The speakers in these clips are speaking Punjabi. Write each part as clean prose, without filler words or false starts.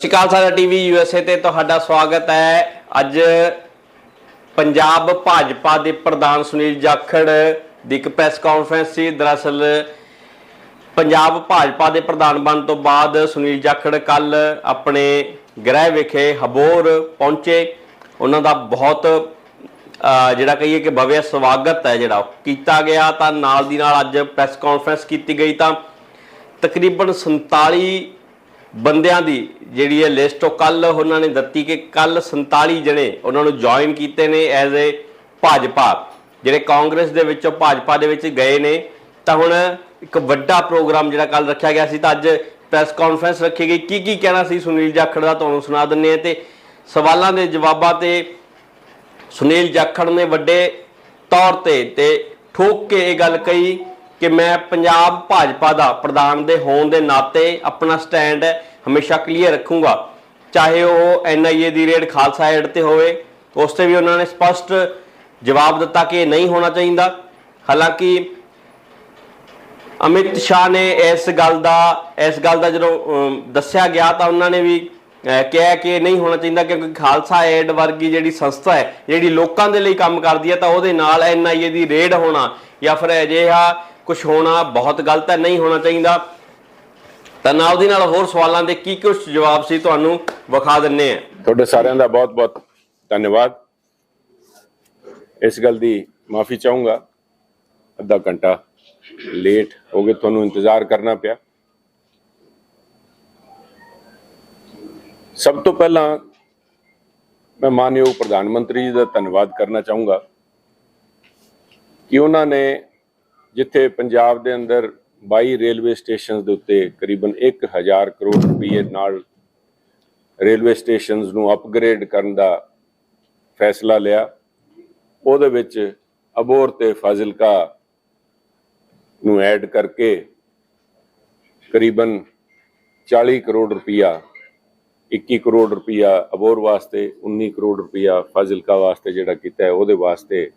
ਸਤਿ ਸ਼੍ਰੀ ਅਕਾਲ ਸਾਡਾ ਟੀਵੀ USA ਤੇ ਤੁਹਾਡਾ ਸਵਾਗਤ ਹੈ। ਅੱਜ ਪੰਜਾਬ ਭਾਜਪਾ ਦੇ ਪ੍ਰਧਾਨ ਸੁਨੀਲ ਜਾਖੜ ਦੀ ਇੱਕ ਪ੍ਰੈਸ ਕਾਨਫਰੰਸ ਸੀ। ਦਰਅਸਲ ਪੰਜਾਬ ਭਾਜਪਾ ਦੇ ਪ੍ਰਧਾਨ ਬਣਨ ਤੋਂ ਬਾਅਦ ਸੁਨੀਲ ਜਾਖੜ ਕੱਲ ਆਪਣੇ ਗ੍ਰਹਿ ਵਿਖੇ ਹਬੋਰ ਪਹੁੰਚੇ। ਉਹਨਾਂ ਦਾ ਬਹੁਤ ਜਿਹੜਾ ਕਹੀਏ ਕਿ ਭਵਯ ਸਵਾਗਤ ਹੈ ਜਿਹੜਾ ਕੀਤਾ ਗਿਆ। ਤਾਂ ਨਾਲ ਦੀ ਨਾਲ ਅੱਜ ਪ੍ਰੈਸ ਕਾਨਫਰੰਸ ਕੀਤੀ ਗਈ ਤਾਂ ਤਕਰੀਬਨ 47 ਬੰਦਿਆਂ ਦੀ ਜਿਹੜੀ ਇਹ ਲਿਸਟ ਉਹ ਕੱਲ ਉਹਨਾਂ ਨੇ ਦਿੱਤੀ ਕਿ ਕੱਲ 47 ਜਣੇ ਉਹਨਾਂ ਨੂੰ ਜੁਆਇਨ ਕੀਤੇ ਨੇ ਐਜ਼ ਏ ਭਾਜਪਾ, ਜਿਹੜੇ ਕਾਂਗਰਸ ਦੇ ਵਿੱਚੋਂ ਭਾਜਪਾ ਦੇ ਵਿੱਚ ਗਏ ਨੇ। ਤਾਂ ਹੁਣ ਇੱਕ ਵੱਡਾ ਪ੍ਰੋਗਰਾਮ ਜਿਹੜਾ ਕੱਲ ਰੱਖਿਆ ਗਿਆ ਸੀ ਤਾਂ ਅੱਜ ਪ੍ਰੈਸ ਕਾਨਫਰੰਸ ਰੱਖੀ ਗਈ। ਕੀ ਕਹਿਣਾ ਸੀ ਸੁਨੀਲ ਜਾਖੜ ਦਾ ਤੁਹਾਨੂੰ ਸੁਣਾ ਦਿੰਦੇ ਹਾਂ। ਤੇ ਸਵਾਲਾਂ ਦੇ ਜਵਾਬਾਂ ਤੇ ਸੁਨੀਲ ਜਾਖੜ ਨੇ ਵੱਡੇ ਤੌਰ ਤੇ ਠੋਕ ਕੇ ਇਹ ਗੱਲ ਕਹੀ कि मैं पंजाब भाजपा का प्रधान दे होने के नाते अपना स्टैंड हमेशा क्लीयर रखूँगा, चाहे वह NIA की रेड खालसा एड पर होवे। उस पर भी उन्होंने स्पष्ट जवाब दिता कि नहीं होना चाहिए। हालांकि अमित शाह ने इस गल का जो दसिया गया तो उन्होंने भी कहा कि नहीं होना चाहिए, क्योंकि खालसा एड वर्गी जी संस्था है जी लोगों के लिए काम करती है, तो वो NIA की रेड होना या फिर अजिहा कुछ होना बहुत गलत है, नहीं होना चाहिए। तो नाल दी नाल होर सवालों के की कुछ जवाब सी तुहानू विखा दिन्ने हैं। तुहाडे सारिਆਂ ਦਾ बहुत बहुत धन्यवाद। इस गल दी माफ़ी चाहूँगा, अद्धा घंटा लेट हो गए, तुहानू इंतजार करना पिया। सब तो पहला मैं मानयोग प्रधानमंत्री जी का धन्यवाद करना चाहूँगा कि उन्होंने जिथे पंजाब के अंदर 22 रेलवे स्टेशन के उत्ते करीबन 1000 करोड़ रुपये नाल रेलवे स्टेशन नूं अपग्रेड करने का फैसला लिया। उहदे विच अबोर ते फाजिलका नूं ऐड करके करीबन 40 करोड़ रुपया, 21 करोड़ रुपया अबोर वास्ते, 19 करोड़ रुपया फाजिलका वास्ते जिहड़ा कीता है, उहदे वास्ते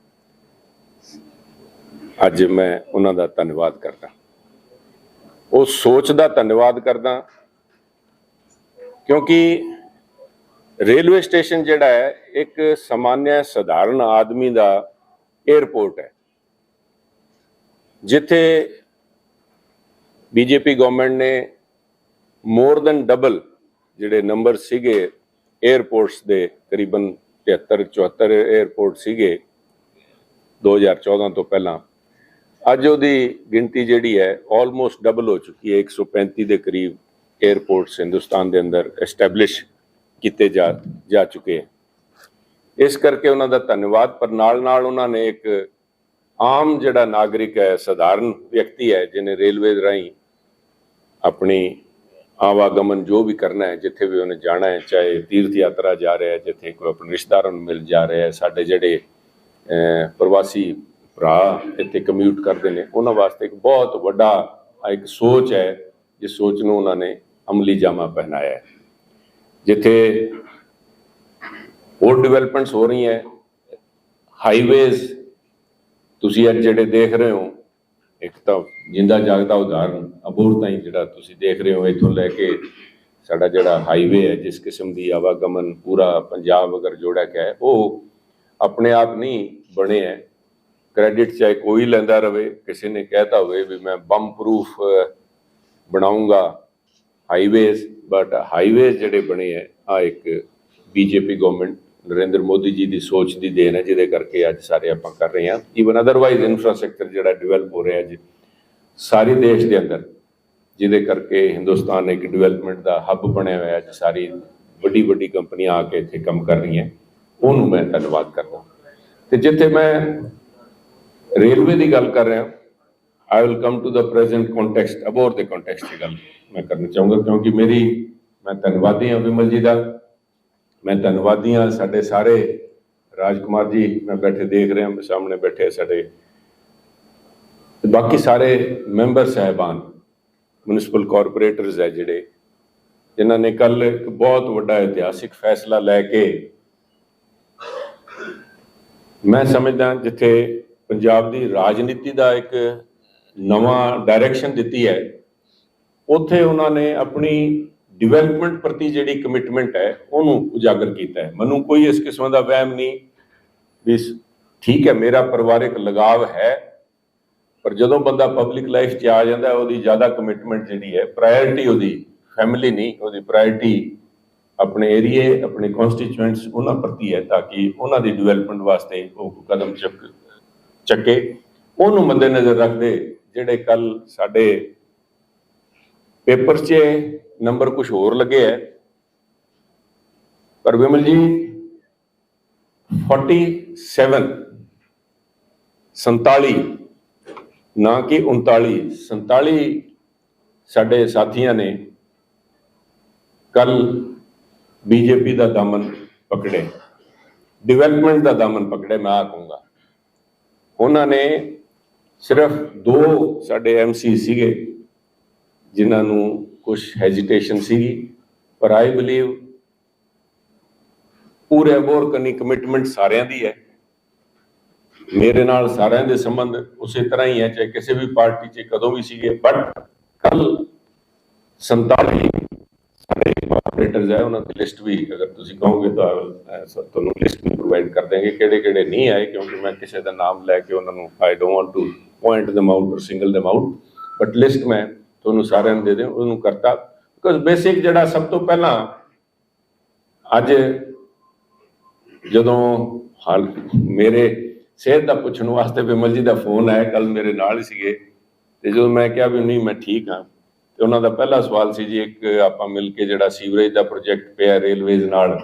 अज मैं उन्हां दा धन्यवाद करदा। उस सोच का धन्यवाद करदा क्योंकि रेलवे स्टेशन जिहड़ा है एक सामान्य साधारण आदमी का एयरपोर्ट है, जिथे बीजेपी गवर्नमेंट ने मोर दैन डबल जिहड़े नंबर सीगे एयरपोर्ट्स दे, करीबन 73-74 एयरपोर्ट सीगे 2014 तो पहला, अज उहदी गिनती जिहड़ी है ऑलमोस्ट डबल हो चुकी है। 135 के करीब एयरपोर्ट्स हिंदुस्तान के अंदर एस्टैबलिश किए जा चुके हैं। इस करके उन्होंने धन्यवाद, पर नाल उन्होंने एक आम जिहड़ा नागरिक है, साधारण व्यक्ति है, जिन्हें रेलवे राही अपनी आवागमन जो भी करना है, जिथे भी उन्हें जाना है, चाहे तीर्थ यात्रा जा रहा है, जिथे कोई अपने रिश्तेदारों मिल जा रहा है, साडे जिहड़े प्रवासी भरा इत्थे कम्यूट करते हैं, उन्होंने वास्ते एक बहुत वड्डा एक सोच है, जिस सोच नूं उन्होंने अमली जामा पहनाया है। जिथे और डिवेलपमेंट्स हो रही हैं, हाईवेज तुसीं अज जिहड़े देख रहे हो, एक तो जिंदा जागदा उदाहरण अबोर ताईं जिहड़ा तुसीं देख रहे हो, इत्थों लैके साडा जिहड़ा हाईवे है, जिस किस्म की आवागमन पूरा पंजाब अगर जोड़ा गया है, वो अपने आप नहीं बने हैं। क्रेडिट चाहे कोई लैंदा रहे, किसी ने कहता हुए भी मैं बम प्रूफ बनाऊंगा हाईवेज, बट हाईवेज जिहड़े बने हैं आ एक बीजेपी गवर्नमेंट नरेंद्र मोदी जी की सोच की देन है, जिहदे करके अज सारे आप कर रहे हैं। ईवन अदरवाइज इंफ्रास्ट्रक्चर जिहड़ा डिवेलप हो रहा है अज सारे देश के अंदर, जिहदे करके हिंदुस्तान एक डिवेलपमेंट का हब बनया हुआ है। अज सारी वड्डी वड्डी कंपनियां आके इत्थे काम कर रही हैं, उन्होंने मैं धन्यवाद करदा। ते जिथे मैं रेलवे की गल कर रहा, I will come to the present context, अबोर के कॉन्टेक्स्ट की गल मैं करना चाहूँगा, क्योंकि मैं धन्यवादी हाँ विमल जी का, मैं धन्यवादी हाँ साडे सारे राजकुमार जी, मैं बैठे देख रहे हैं सामने बैठे साडे बाकी सारे मैंबर साहबान, म्यूनसिपल कॉरपोरेटर्स है जिहड़े, जिन्होंने कल एक बहुत वड्डा इतिहासिक फैसला लैके मैं समझदा जिथे पंजाब की राजनीति का एक नवा डायरैक्शन दी है, उत्थे उन्होंने अपनी ਡਿਵੈਲਪਮੈਂਟ ਪ੍ਰਤੀ ਜਿਹੜੀ ਕਮਿਟਮੈਂਟ ਹੈ ਉਹਨੂੰ ਉਜਾਗਰ ਕੀਤਾ ਹੈ। ਮੈਨੂੰ ਕੋਈ ਇਸ ਕਿਸਮ ਦਾ ਵਹਿਮ ਨਹੀਂ ਵੀ ਠੀਕ ਹੈ ਮੇਰਾ ਪਰਿਵਾਰਿਕ ਲਗਾਵ ਹੈ, ਪਰ ਜਦੋਂ ਬੰਦਾ ਪਬਲਿਕ ਲਾਈਫ 'ਚ ਆ ਜਾਂਦਾ ਉਹਦੀ ਜ਼ਿਆਦਾ ਕਮਿਟਮੈਂਟ ਜਿਹੜੀ ਹੈ, ਪ੍ਰਾਇਰਟੀ ਉਹਦੀ ਫੈਮਿਲੀ ਨਹੀਂ, ਉਹਦੀ ਪ੍ਰਾਇਰਟੀ ਆਪਣੇ ਏਰੀਏ, ਆਪਣੇ ਕਨਸਟੀਚੁਐਂਟਸ ਉਹਨਾਂ ਪ੍ਰਤੀ ਹੈ, ਤਾਂ ਕਿ ਉਹਨਾਂ ਦੀ ਡਿਵੈਲਪਮੈਂਟ ਵਾਸਤੇ ਉਹ ਕਦਮ ਚੱਕੇ। ਉਹਨੂੰ ਮੱਦੇਨਜ਼ਰ ਰੱਖਦੇ ਜਿਹੜੇ ਕੱਲ ਸਾਡੇ ਪੇਪਰ 'ਚ ਨੰਬਰ ਕੁਝ ਹੋਰ ਲੱਗੇ ਹੈ, ਪਰ ਵਿਮਲ ਜੀ 47 ਨਾ ਕਿ 47 ਸਾਡੇ ਸਾਥੀਆਂ ਨੇ ਕੱਲ ਬੀਜੇਪੀ ਦਾ ਦਾਮਨ ਪਕੜੇ, ਡਿਵੈਲਪਮੈਂਟ ਦਾ ਦਾਮਨ ਪਕੜੇ। ਮੈਂ ਆ ਕਹੂੰਗਾ ਉਹਨਾਂ ਨੇ ਸਿਰਫ 2 ਸਾਡੇ MC ਸੀਗੇ ਜਿਨ੍ਹਾਂ ਨੂੰ ਕੁਝ ਹੈਜੀਟੇਸ਼ਨ ਸੀਗੀ, ਪਰ ਆਈ ਬਿਲੀਵ ਪੂਰੇ ਅਬੋਰ ਕਰਨੀ ਕਮਿਟਮੈਂਟ ਸਾਰਿਆਂ ਦੀ ਹੈ। ਮੇਰੇ ਨਾਲ ਸਾਰਿਆਂ ਦੇ ਸੰਬੰਧ ਉਸੇ ਤਰ੍ਹਾਂ ਹੀ ਹੈ, ਚਾਹੇ ਕਿਸੇ ਵੀ ਪਾਰਟੀ 'ਚ ਕਦੋਂ ਵੀ ਸੀਗੇ। ਬਟ ਕੱਲ 47 ਸਾਡੇ ਆਪਰੇਟਰਸ ਹੈ, ਉਹਨਾਂ ਦੀ ਲਿਸਟ ਵੀ ਅਗਰ ਤੁਸੀਂ ਕਹੋਗੇ ਤਾਂ ਤੁਹਾਨੂੰ ਲਿਸਟ ਵੀ ਪ੍ਰੋਵਾਈਡ ਕਰ ਦੇंगे ਕਿਹੜੇ ਕਿਹੜੇ ਨਹੀਂ ਆਏ, ਕਿਉਂਕਿ ਮੈਂ ਕਿਸੇ ਦਾ ਨਾਮ ਲੈ ਕੇ ਉਹਨਾਂ ਨੂੰ I don't want to point them out or single them out, but list ਮੈਂ ਤੁਹਾਨੂੰ ਸਾਰਿਆਂ ਨੂੰ ਦੇ ਦਿਆਂ। ਉਹਨੂੰ ਕਰਤਾ ਬਿਕੋਜ਼ ਬੇਸਿਕ ਜਿਹੜਾ ਸਭ ਤੋਂ ਪਹਿਲਾਂ ਅੱਜ ਜਦੋਂ ਹਾਲ ਮੇਰੇ ਸਿਹਤ ਦਾ ਪੁੱਛਣ ਵਾਸਤੇ ਵਿਮਲ ਜੀ ਦਾ ਫੋਨ ਆਇਆ, ਕੱਲ ਮੇਰੇ ਨਾਲ ਹੀ ਸੀਗੇ, ਤੇ ਜਦੋਂ ਮੈਂ ਕਿਹਾ ਵੀ ਨਹੀਂ ਮੈਂ ਠੀਕ ਹਾਂ, ਤੇ ਉਹਨਾਂ ਦਾ ਪਹਿਲਾ ਸਵਾਲ ਸੀ ਜੀ ਇੱਕ ਆਪਾਂ ਮਿਲ ਕੇ ਜਿਹੜਾ ਸੀਵਰੇਜ ਦਾ ਪ੍ਰੋਜੈਕਟ ਪਿਆ ਰੇਲਵੇਜ਼ ਨਾਲ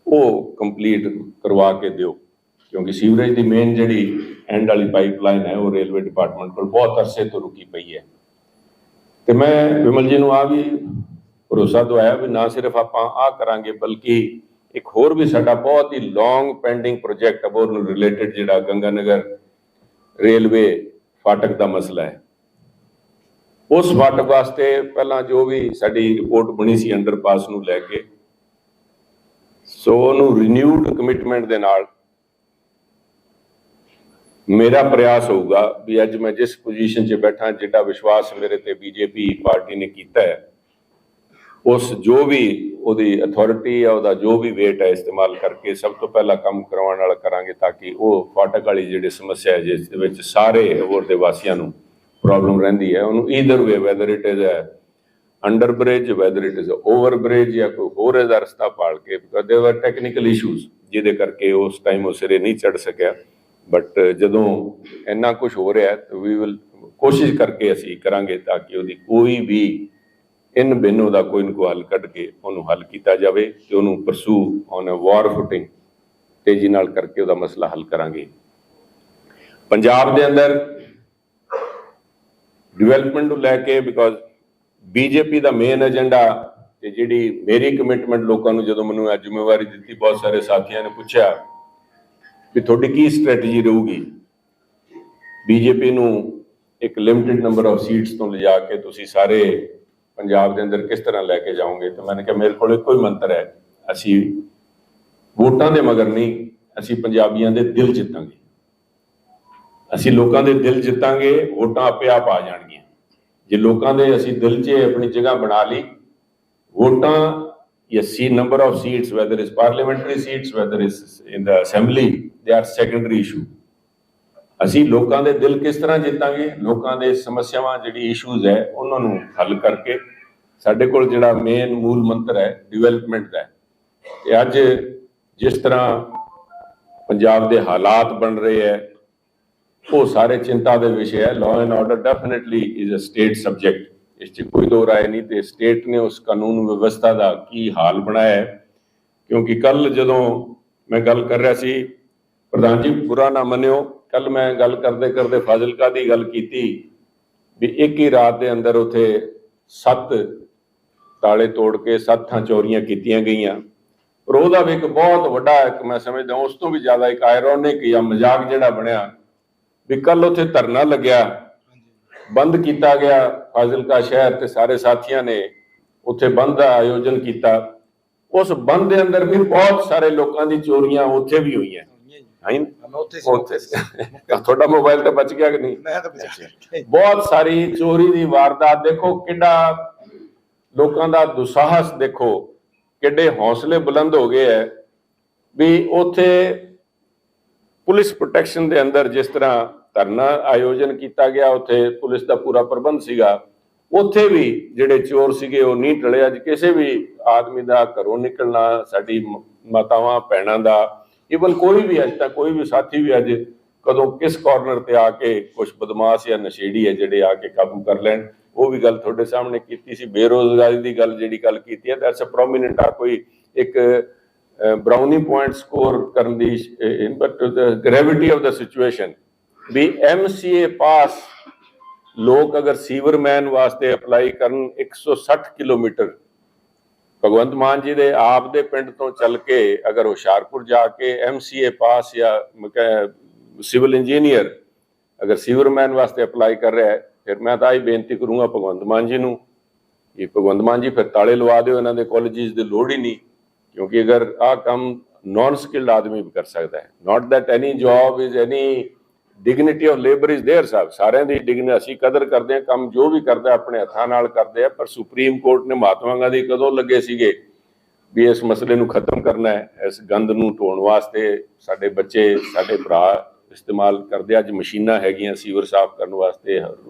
ਉਹ ਕੰਪਲੀਟ ਕਰਵਾ ਕੇ ਦਿਓ, ਕਿਉਂਕਿ ਸੀਵਰੇਜ ਦੀ ਮੇਨ ਜਿਹੜੀ ਐਂਡ ਵਾਲੀ ਪਾਈਪਲਾਈਨ ਹੈ ਉਹ ਰੇਲਵੇ ਡਿਪਾਰਟਮੈਂਟ ਕੋਲ ਬਹੁਤ ਅਰਸੇ ਤੋਂ ਰੁਕੀ ਪਈ ਹੈ। ਤੇ ਮੈਂ ਵਿਮਲ ਜੀ ਨੂੰ ਆ ਵੀ ਭਰੋਸਾ ਦਵਾਇਆ ਵੀ ਨਾ ਸਿਰਫ ਆਪਾਂ ਆਹ ਕਰਾਂਗੇ, ਬਲਕਿ ਇੱਕ ਹੋਰ ਵੀ ਸਾਡਾ ਬਹੁਤ ਹੀ ਲੌਂਗ ਪੈਂਡਿੰਗ ਪ੍ਰੋਜੈਕਟ ਅਬੋਰ ਨੂੰ ਰਿਲੇਟਡ ਜਿਹੜਾ ਗੰਗਾਨਗਰ ਰੇਲਵੇ ਫਾਟਕ ਦਾ ਮਸਲਾ ਹੈ, ਉਸ ਫਾਟਕ ਵਾਸਤੇ ਪਹਿਲਾਂ ਜੋ ਵੀ ਸਾਡੀ ਰਿਪੋਰਟ ਬਣੀ ਸੀ ਅੰਡਰਪਾਸ ਨੂੰ ਲੈ ਕੇ, ਸੋ ਉਹਨੂੰ ਰੀਨਿਊਡ ਕਮਿਟਮੈਂਟ ਦੇ ਨਾਲ ਮੇਰਾ ਪ੍ਰਯਾਸ ਹੋਊਗਾ ਵੀ ਅੱਜ ਮੈਂ ਜਿਸ ਪੋਜੀਸ਼ਨ 'ਚ ਬੈਠਾ, ਜਿਹੜਾ ਵਿਸ਼ਵਾਸ ਮੇਰੇ ਤੇ ਬੀਜੇਪੀ ਪਾਰਟੀ ਨੇ ਕੀਤਾ ਹੈ, ਉਸ ਜੋ ਵੀ ਉਹਦੀ ਅਥਾਰਟੀ ਆ, ਉਹਦਾ ਜੋ ਵੀ ਵੇਟ ਹੈ, ਇਸਤੇਮਾਲ ਕਰਕੇ ਸਭ ਤੋਂ ਪਹਿਲਾਂ ਕੰਮ ਕਰਵਾਉਣ ਵਾਲਾ ਕਰਾਂਗੇ, ਤਾਂ ਕਿ ਉਹ ਫਾਟਕ ਵਾਲੀ ਜਿਹੜੀ ਸਮੱਸਿਆ ਹੈ ਜਿਸ ਦੇ ਵਿੱਚ ਸਾਰੇ ਅਬੋਰ ਦੇ ਵਾਸੀਆਂ ਨੂੰ ਪ੍ਰੋਬਲਮ ਰਹਿੰਦੀ ਹੈ, ਉਹਨੂੰ either way whether it is under bridge, whether it is over bridge ਜਾਂ ਕੋਈ ਹੋਰ ਇਹਦਾ ਰਸਤਾ ਪਾਲ ਕੇ, ਬਿਕਾਜ਼ ਦੇਰ ਵਰ ਟੈਕਨੀਕਲ ਇਸ਼ੂਜ਼ ਜਿਹਦੇ ਕਰਕੇ ਉਸ ਟਾਈਮ ਉਹ ਸਿਰੇ ਨਹੀਂ ਚੜ ਸਕਿਆ। ਬਟ ਜਦੋਂ ਇੰਨਾ ਕੁਝ ਹੋ ਰਿਹਾ ਤਾਂ ਵੀ ਵਿਲ ਕੋਸ਼ਿਸ਼ ਕਰਕੇ ਅਸੀਂ ਕਰਾਂਗੇ ਤਾਂ ਕਿ ਉਹਦੀ ਕੋਈ ਵੀ ਇਨ ਬਿਨ ਉਹਦਾ ਕੋਈ ਨਾ ਕੋਈ ਹੱਲ ਕੱਢ ਕੇ ਉਹਨੂੰ ਹੱਲ ਕੀਤਾ ਜਾਵੇ, ਤੇ ਉਹਨੂੰ pursue on a war footing ਤੇਜ਼ੀ ਨਾਲ ਕਰਕੇ ਉਹਦਾ ਮਸਲਾ ਹੱਲ ਕਰਾਂਗੇ। ਪੰਜਾਬ ਦੇ ਅੰਦਰ ਡਿਵੈਲਪਮੈਂਟ ਨੂੰ ਲੈ ਕੇ ਬਿਕਾਜ਼ ਬੀਜੇਪੀ ਦਾ ਮੇਨ ਏਜੰਡਾ ਤੇ ਜਿਹੜੀ ਮੇਰੀ ਕਮਿਟਮੈਂਟ ਲੋਕਾਂ ਨੂੰ ਜਦੋਂ ਮੈਨੂੰ ਇਹ ਜ਼ਿੰਮੇਵਾਰੀ ਦਿੱਤੀ, ਬਹੁਤ ਸਾਰੇ ਸਾਥੀਆਂ ਨੇ ਪੁੱਛਿਆ ਕਿ ਤੁਹਾਡੀ ਕੀ ਸਟ੍ਰੈਟਜੀ ਰਹੂਗੀ, ਬੀਜੇਪੀ ਨੂੰ ਇੱਕ ਲਿਮਟਿਡ ਨੰਬਰ ਆਫ ਸੀਟਸ ਤੋਂ ਲਿਜਾ ਕੇ ਤੁਸੀਂ ਸਾਰੇ ਪੰਜਾਬ ਦੇ ਅੰਦਰ ਕਿਸ ਤਰ੍ਹਾਂ ਲੈ ਕੇ ਜਾਓਗੇ। ਤਾਂ ਮੈंने ਕਿਹਾ ਮੇਰੇ ਕੋਲ ਇੱਕੋ ਹੀ ਮੰਤਰ ਹੈ, ਅਸੀਂ ਵੋਟਾਂ ਦੇ ਮਗਰ ਨਹੀਂ, ਅਸੀਂ ਪੰਜਾਬੀਆਂ ਦੇ ਦਿਲ ਜਿੱਤਾਂਗੇ। ਅਸੀਂ ਲੋਕਾਂ ਦੇ ਦਿਲ ਜਿੱਤਾਂਗੇ, ਵੋਟਾਂ ਆਪੇ ਆਪ ਆ ਜਾਣਗੀਆਂ। ਜੇ ਲੋਕਾਂ ਦੇ ਅਸੀਂ ਦਿਲ 'ਚ ਆਪਣੀ ਜਗ੍ਹਾ ਬਣਾ ਲਈ, ਵੋਟਾਂ ਜਾਂ number of seats, whether it's parliamentary seats, whether it's in the assembly, they are secondary issue. ਅਸੀਂ ਲੋਕਾਂ ਦੇ ਦਿਲ ਕਿਸ ਤਰ੍ਹਾਂ ਜਿੱਤਾਂਗੇ, ਲੋਕਾਂ ਦੇ ਸਮੱਸਿਆਵਾਂ ਜਿਹੜੀ ਇਸ਼ੂਜ਼ ਹੈ ਉਹਨਾਂ ਨੂੰ ਹੱਲ ਕਰਕੇ, ਸਾਡੇ ਕੋਲ ਜਿਹੜਾ ਮੇਨ ਮੂਲ ਮੰਤਰ ਹੈ ਡਿਵੈਲਪਮੈਂਟ ਦਾ, ਤੇ ਅੱਜ ਜਿਸ ਤਰ੍ਹਾਂ ਪੰਜਾਬ ਦੇ ਹਾਲਾਤ ਬਣ ਰਹੇ ਹੈ ਉਹ ਸਾਰੇ ਚਿੰਤਾ ਦੇ ਵਿਸ਼ੇ ਹੈ। Law and order definitely is a state subject, ਇਸ 'ਚ ਕੋਈ ਦੋ ਰਾਏ ਨਹੀਂ, ਤੇ ਸਟੇਟ ਨੇ ਉਸ ਕਾਨੂੰਨ ਵਿਵਸਥਾ ਦਾ ਕੀ ਹਾਲ ਬਣਾਇਆ ਹੈ। ਕਿਉਂਕਿ ਕੱਲ ਜਦੋਂ ਮੈਂ ਗੱਲ ਕਰ ਰਿਹਾ ਸੀ, ਪ੍ਰਧਾਨ ਜੀ ਬੁਰਾ ਨਾ ਮੰਨਿਓ, ਕੱਲ ਮੈਂ ਗੱਲ ਕਰਦੇ ਕਰਦੇ ਫਾਜ਼ਿਲਕਾ ਦੀ ਗੱਲ ਕੀਤੀ ਵੀ ਇੱਕ ਹੀ ਰਾਤ ਦੇ ਅੰਦਰ ਉੱਥੇ 7 ਤਾਲੇ ਤੋੜ ਕੇ 7 ਥਾਂ ਚੋਰੀਆਂ ਕੀਤੀਆਂ ਗਈਆਂ। ਪਰ ਉਹਦਾ ਵੀ ਇੱਕ ਬਹੁਤ ਵੱਡਾ, ਇੱਕ ਮੈਂ ਸਮਝਦਾ ਉਸ ਤੋਂ ਵੀ ਜ਼ਿਆਦਾ ਇੱਕ ਆਇਰੋਨਿਕ ਜਾਂ ਮਜ਼ਾਕ ਜਿਹੜਾ ਬਣਿਆ ਵੀ ਕੱਲ ਉੱਥੇ ਧਰਨਾ ਲੱਗਿਆ, ਬੰਦ ਕੀਤਾ ਗਿਆ ਫਾਜ਼ਿਲਕਾ ਸ਼ਹਿਰ, ਤੇ ਸਾਰੇ ਸਾਥੀਆਂ ਨੇ ਉੱਥੇ ਬੰਦ ਦਾ ਆਯੋਜਨ ਕੀਤਾ। ਉਸ ਬੰਦ ਦੇ ਅੰਦਰ ਵੀ ਬਹੁਤ ਸਾਰੇ ਲੋਕਾਂ ਦੀ ਚੋਰੀਆਂ ਉੱਥੇ ਵੀ ਹੋਈਆਂ। ਤੁਹਾਡਾ ਮੋਬਾਈਲ ਤਾਂ ਬਚ ਗਿਆ ਕਿ ਨਹੀਂ? ਬਹੁਤ ਸਾਰੀ ਚੋਰੀ ਦੀ ਵਾਰਦਾਤ ਦੇਖੋ, ਕਿੰਨਾ ਲੋਕਾਂ ਦਾ ਦੁਸਾਹਸ ਦੇਖੋ, ਕਿੱਡੇ ਹੌਸਲੇ ਬੁਲੰਦ ਹੋ ਗਏ ਹੈ ਵੀ ਉੱਥੇ ਪੁਲਿਸ ਪ੍ਰੋਟੈਕਸ਼ਨ ਦੇ ਅੰਦਰ ਜਿਸ ਤਰ੍ਹਾਂ ਧਰਨਾ ਆਯੋਜਨ ਕੀਤਾ ਗਿਆ, ਉੱਥੇ ਪੁਲਿਸ ਦਾ ਪੂਰਾ ਪ੍ਰਬੰਧ ਸੀਗਾ, ਉੱਥੇ ਵੀ ਜਿਹੜੇ ਚੋਰ ਸੀਗੇ ਉਹ ਨਹੀਂ ਟਲੇ। ਅੱਜ ਕਿਸੇ ਵੀ ਆਦਮੀ ਦਾ ਘਰੋਂ ਨਿਕਲਣਾ, ਸਾਡੀ ਮਾਤਾਵਾਂ ਭੈਣਾਂ ਦਾ, ਈਵਨ ਕੋਈ ਵੀ ਅੱਜ ਤੱਕ ਕੋਈ ਵੀ ਸਾਥੀ ਵੀ ਅੱਜ ਕਦੋਂ ਕਿਸ ਕਾਰਨਰ ਤੇ ਆ ਕੇ ਕੁਝ ਬਦਮਾਸ਼ ਜਾਂ ਨਸ਼ੇੜੀ ਹੈ ਜਿਹੜੇ ਆ ਕੇ ਕਾਬੂ ਕਰ ਲੈਣ, ਉਹ ਵੀ ਗੱਲ ਤੁਹਾਡੇ ਸਾਹਮਣੇ ਕੀਤੀ ਸੀ। ਬੇਰੋਜ਼ਗਾਰੀ ਦੀ ਗੱਲ ਜਿਹੜੀ ਗੱਲ ਕੀਤੀ ਹੈ, ਦੈਟਸ ਅ ਪ੍ਰੋਮੀਨੈਂਟ ਆ ਕੋਈ ਇੱਕ ਬਰਾਉਨੀ ਪੁਆਇੰਟ ਸਕੋਰ ਕਰਨ ਦੀ, but the gravity of the situation ਵੀ MCA ਪਾਸ ਲੋਕ ਅਗਰ ਸੀਵਰਮੈਨ ਵਾਸਤੇ ਅਪਲਾਈ ਕਰਨ 160 ਕਿਲੋਮੀਟਰ ਭਗਵੰਤ ਮਾਨ ਜੀ ਦੇ ਆਪ ਦੇ ਪਿੰਡ ਤੋਂ ਚੱਲ ਕੇ ਅਗਰ ਹੁਸ਼ਿਆਰਪੁਰ ਜਾ ਕੇ MCA ਪਾਸ ਜਾਂ ਸਿਵਲ ਇੰਜੀਨੀਅਰ ਅਗਰ ਸੀਵਰਮੈਨ ਵਾਸਤੇ ਅਪਲਾਈ ਕਰ ਰਿਹਾ ਹੈ, ਫਿਰ ਮੈਂ ਤਾਂ ਇਹ ਬੇਨਤੀ ਕਰੂੰਗਾ ਭਗਵੰਤ ਮਾਨ ਜੀ ਨੂੰ ਕਿ ਭਗਵੰਤ ਮਾਨ ਜੀ ਫਿਰ ਤਾਲੇ ਲਵਾ ਦਿਓ, ਇਹਨਾਂ ਦੇ ਕਾਲਜਿਸ ਦੀ ਲੋੜ ਹੀ ਨਹੀਂ, ਕਿਉਂਕਿ ਅਗਰ ਆਹ ਕੰਮ ਨॉन ਸਕਿਲਡ ਆਦਮੀ ਵੀ ਕਰ ਸਕਦਾ ਹੈ। ਨਾਟ that any job is any dignity of labour is there ਸਾਹਿਬ, ਸਾਰਿਆਂ ਦੀ ਡਿਗਨਿਟੀ ਅਸੀਂ ਕਦਰ ਕਰਦੇ ਹਾਂ, ਕੰਮ ਜੋ ਵੀ ਕਰਦਾ ਆਪਣੇ ਹੱਥਾਂ ਨਾਲ ਕਰਦੇ ਆ। ਪਰ ਸੁਪਰੀਮ ਕੋਰਟ ਨੇ ਮਹਾਤਮਾ ਗਾਂਧੀ ਕਦੋਂ ਲੱਗੇ ਸੀਗੇ ਵੀ ਇਸ ਮਸਲੇ ਨੂੰ ਖਤਮ ਕਰਨਾ ਹੈ, ਇਸ ਗੰਦ ਨੂੰ ਢੋਣ ਵਾਸਤੇ ਸਾਡੇ ਬੱਚੇ ਸਾਡੇ ਭਰਾ ਇਸਤੇਮਾਲ ਕਰਦੇ। ਅੱਜ ਮਸ਼ੀਨਾਂ ਹੈਗੀਆਂ ਸੀਵਰ ਸਾਫ਼ ਕਰਨ ਵਾਸਤੇ,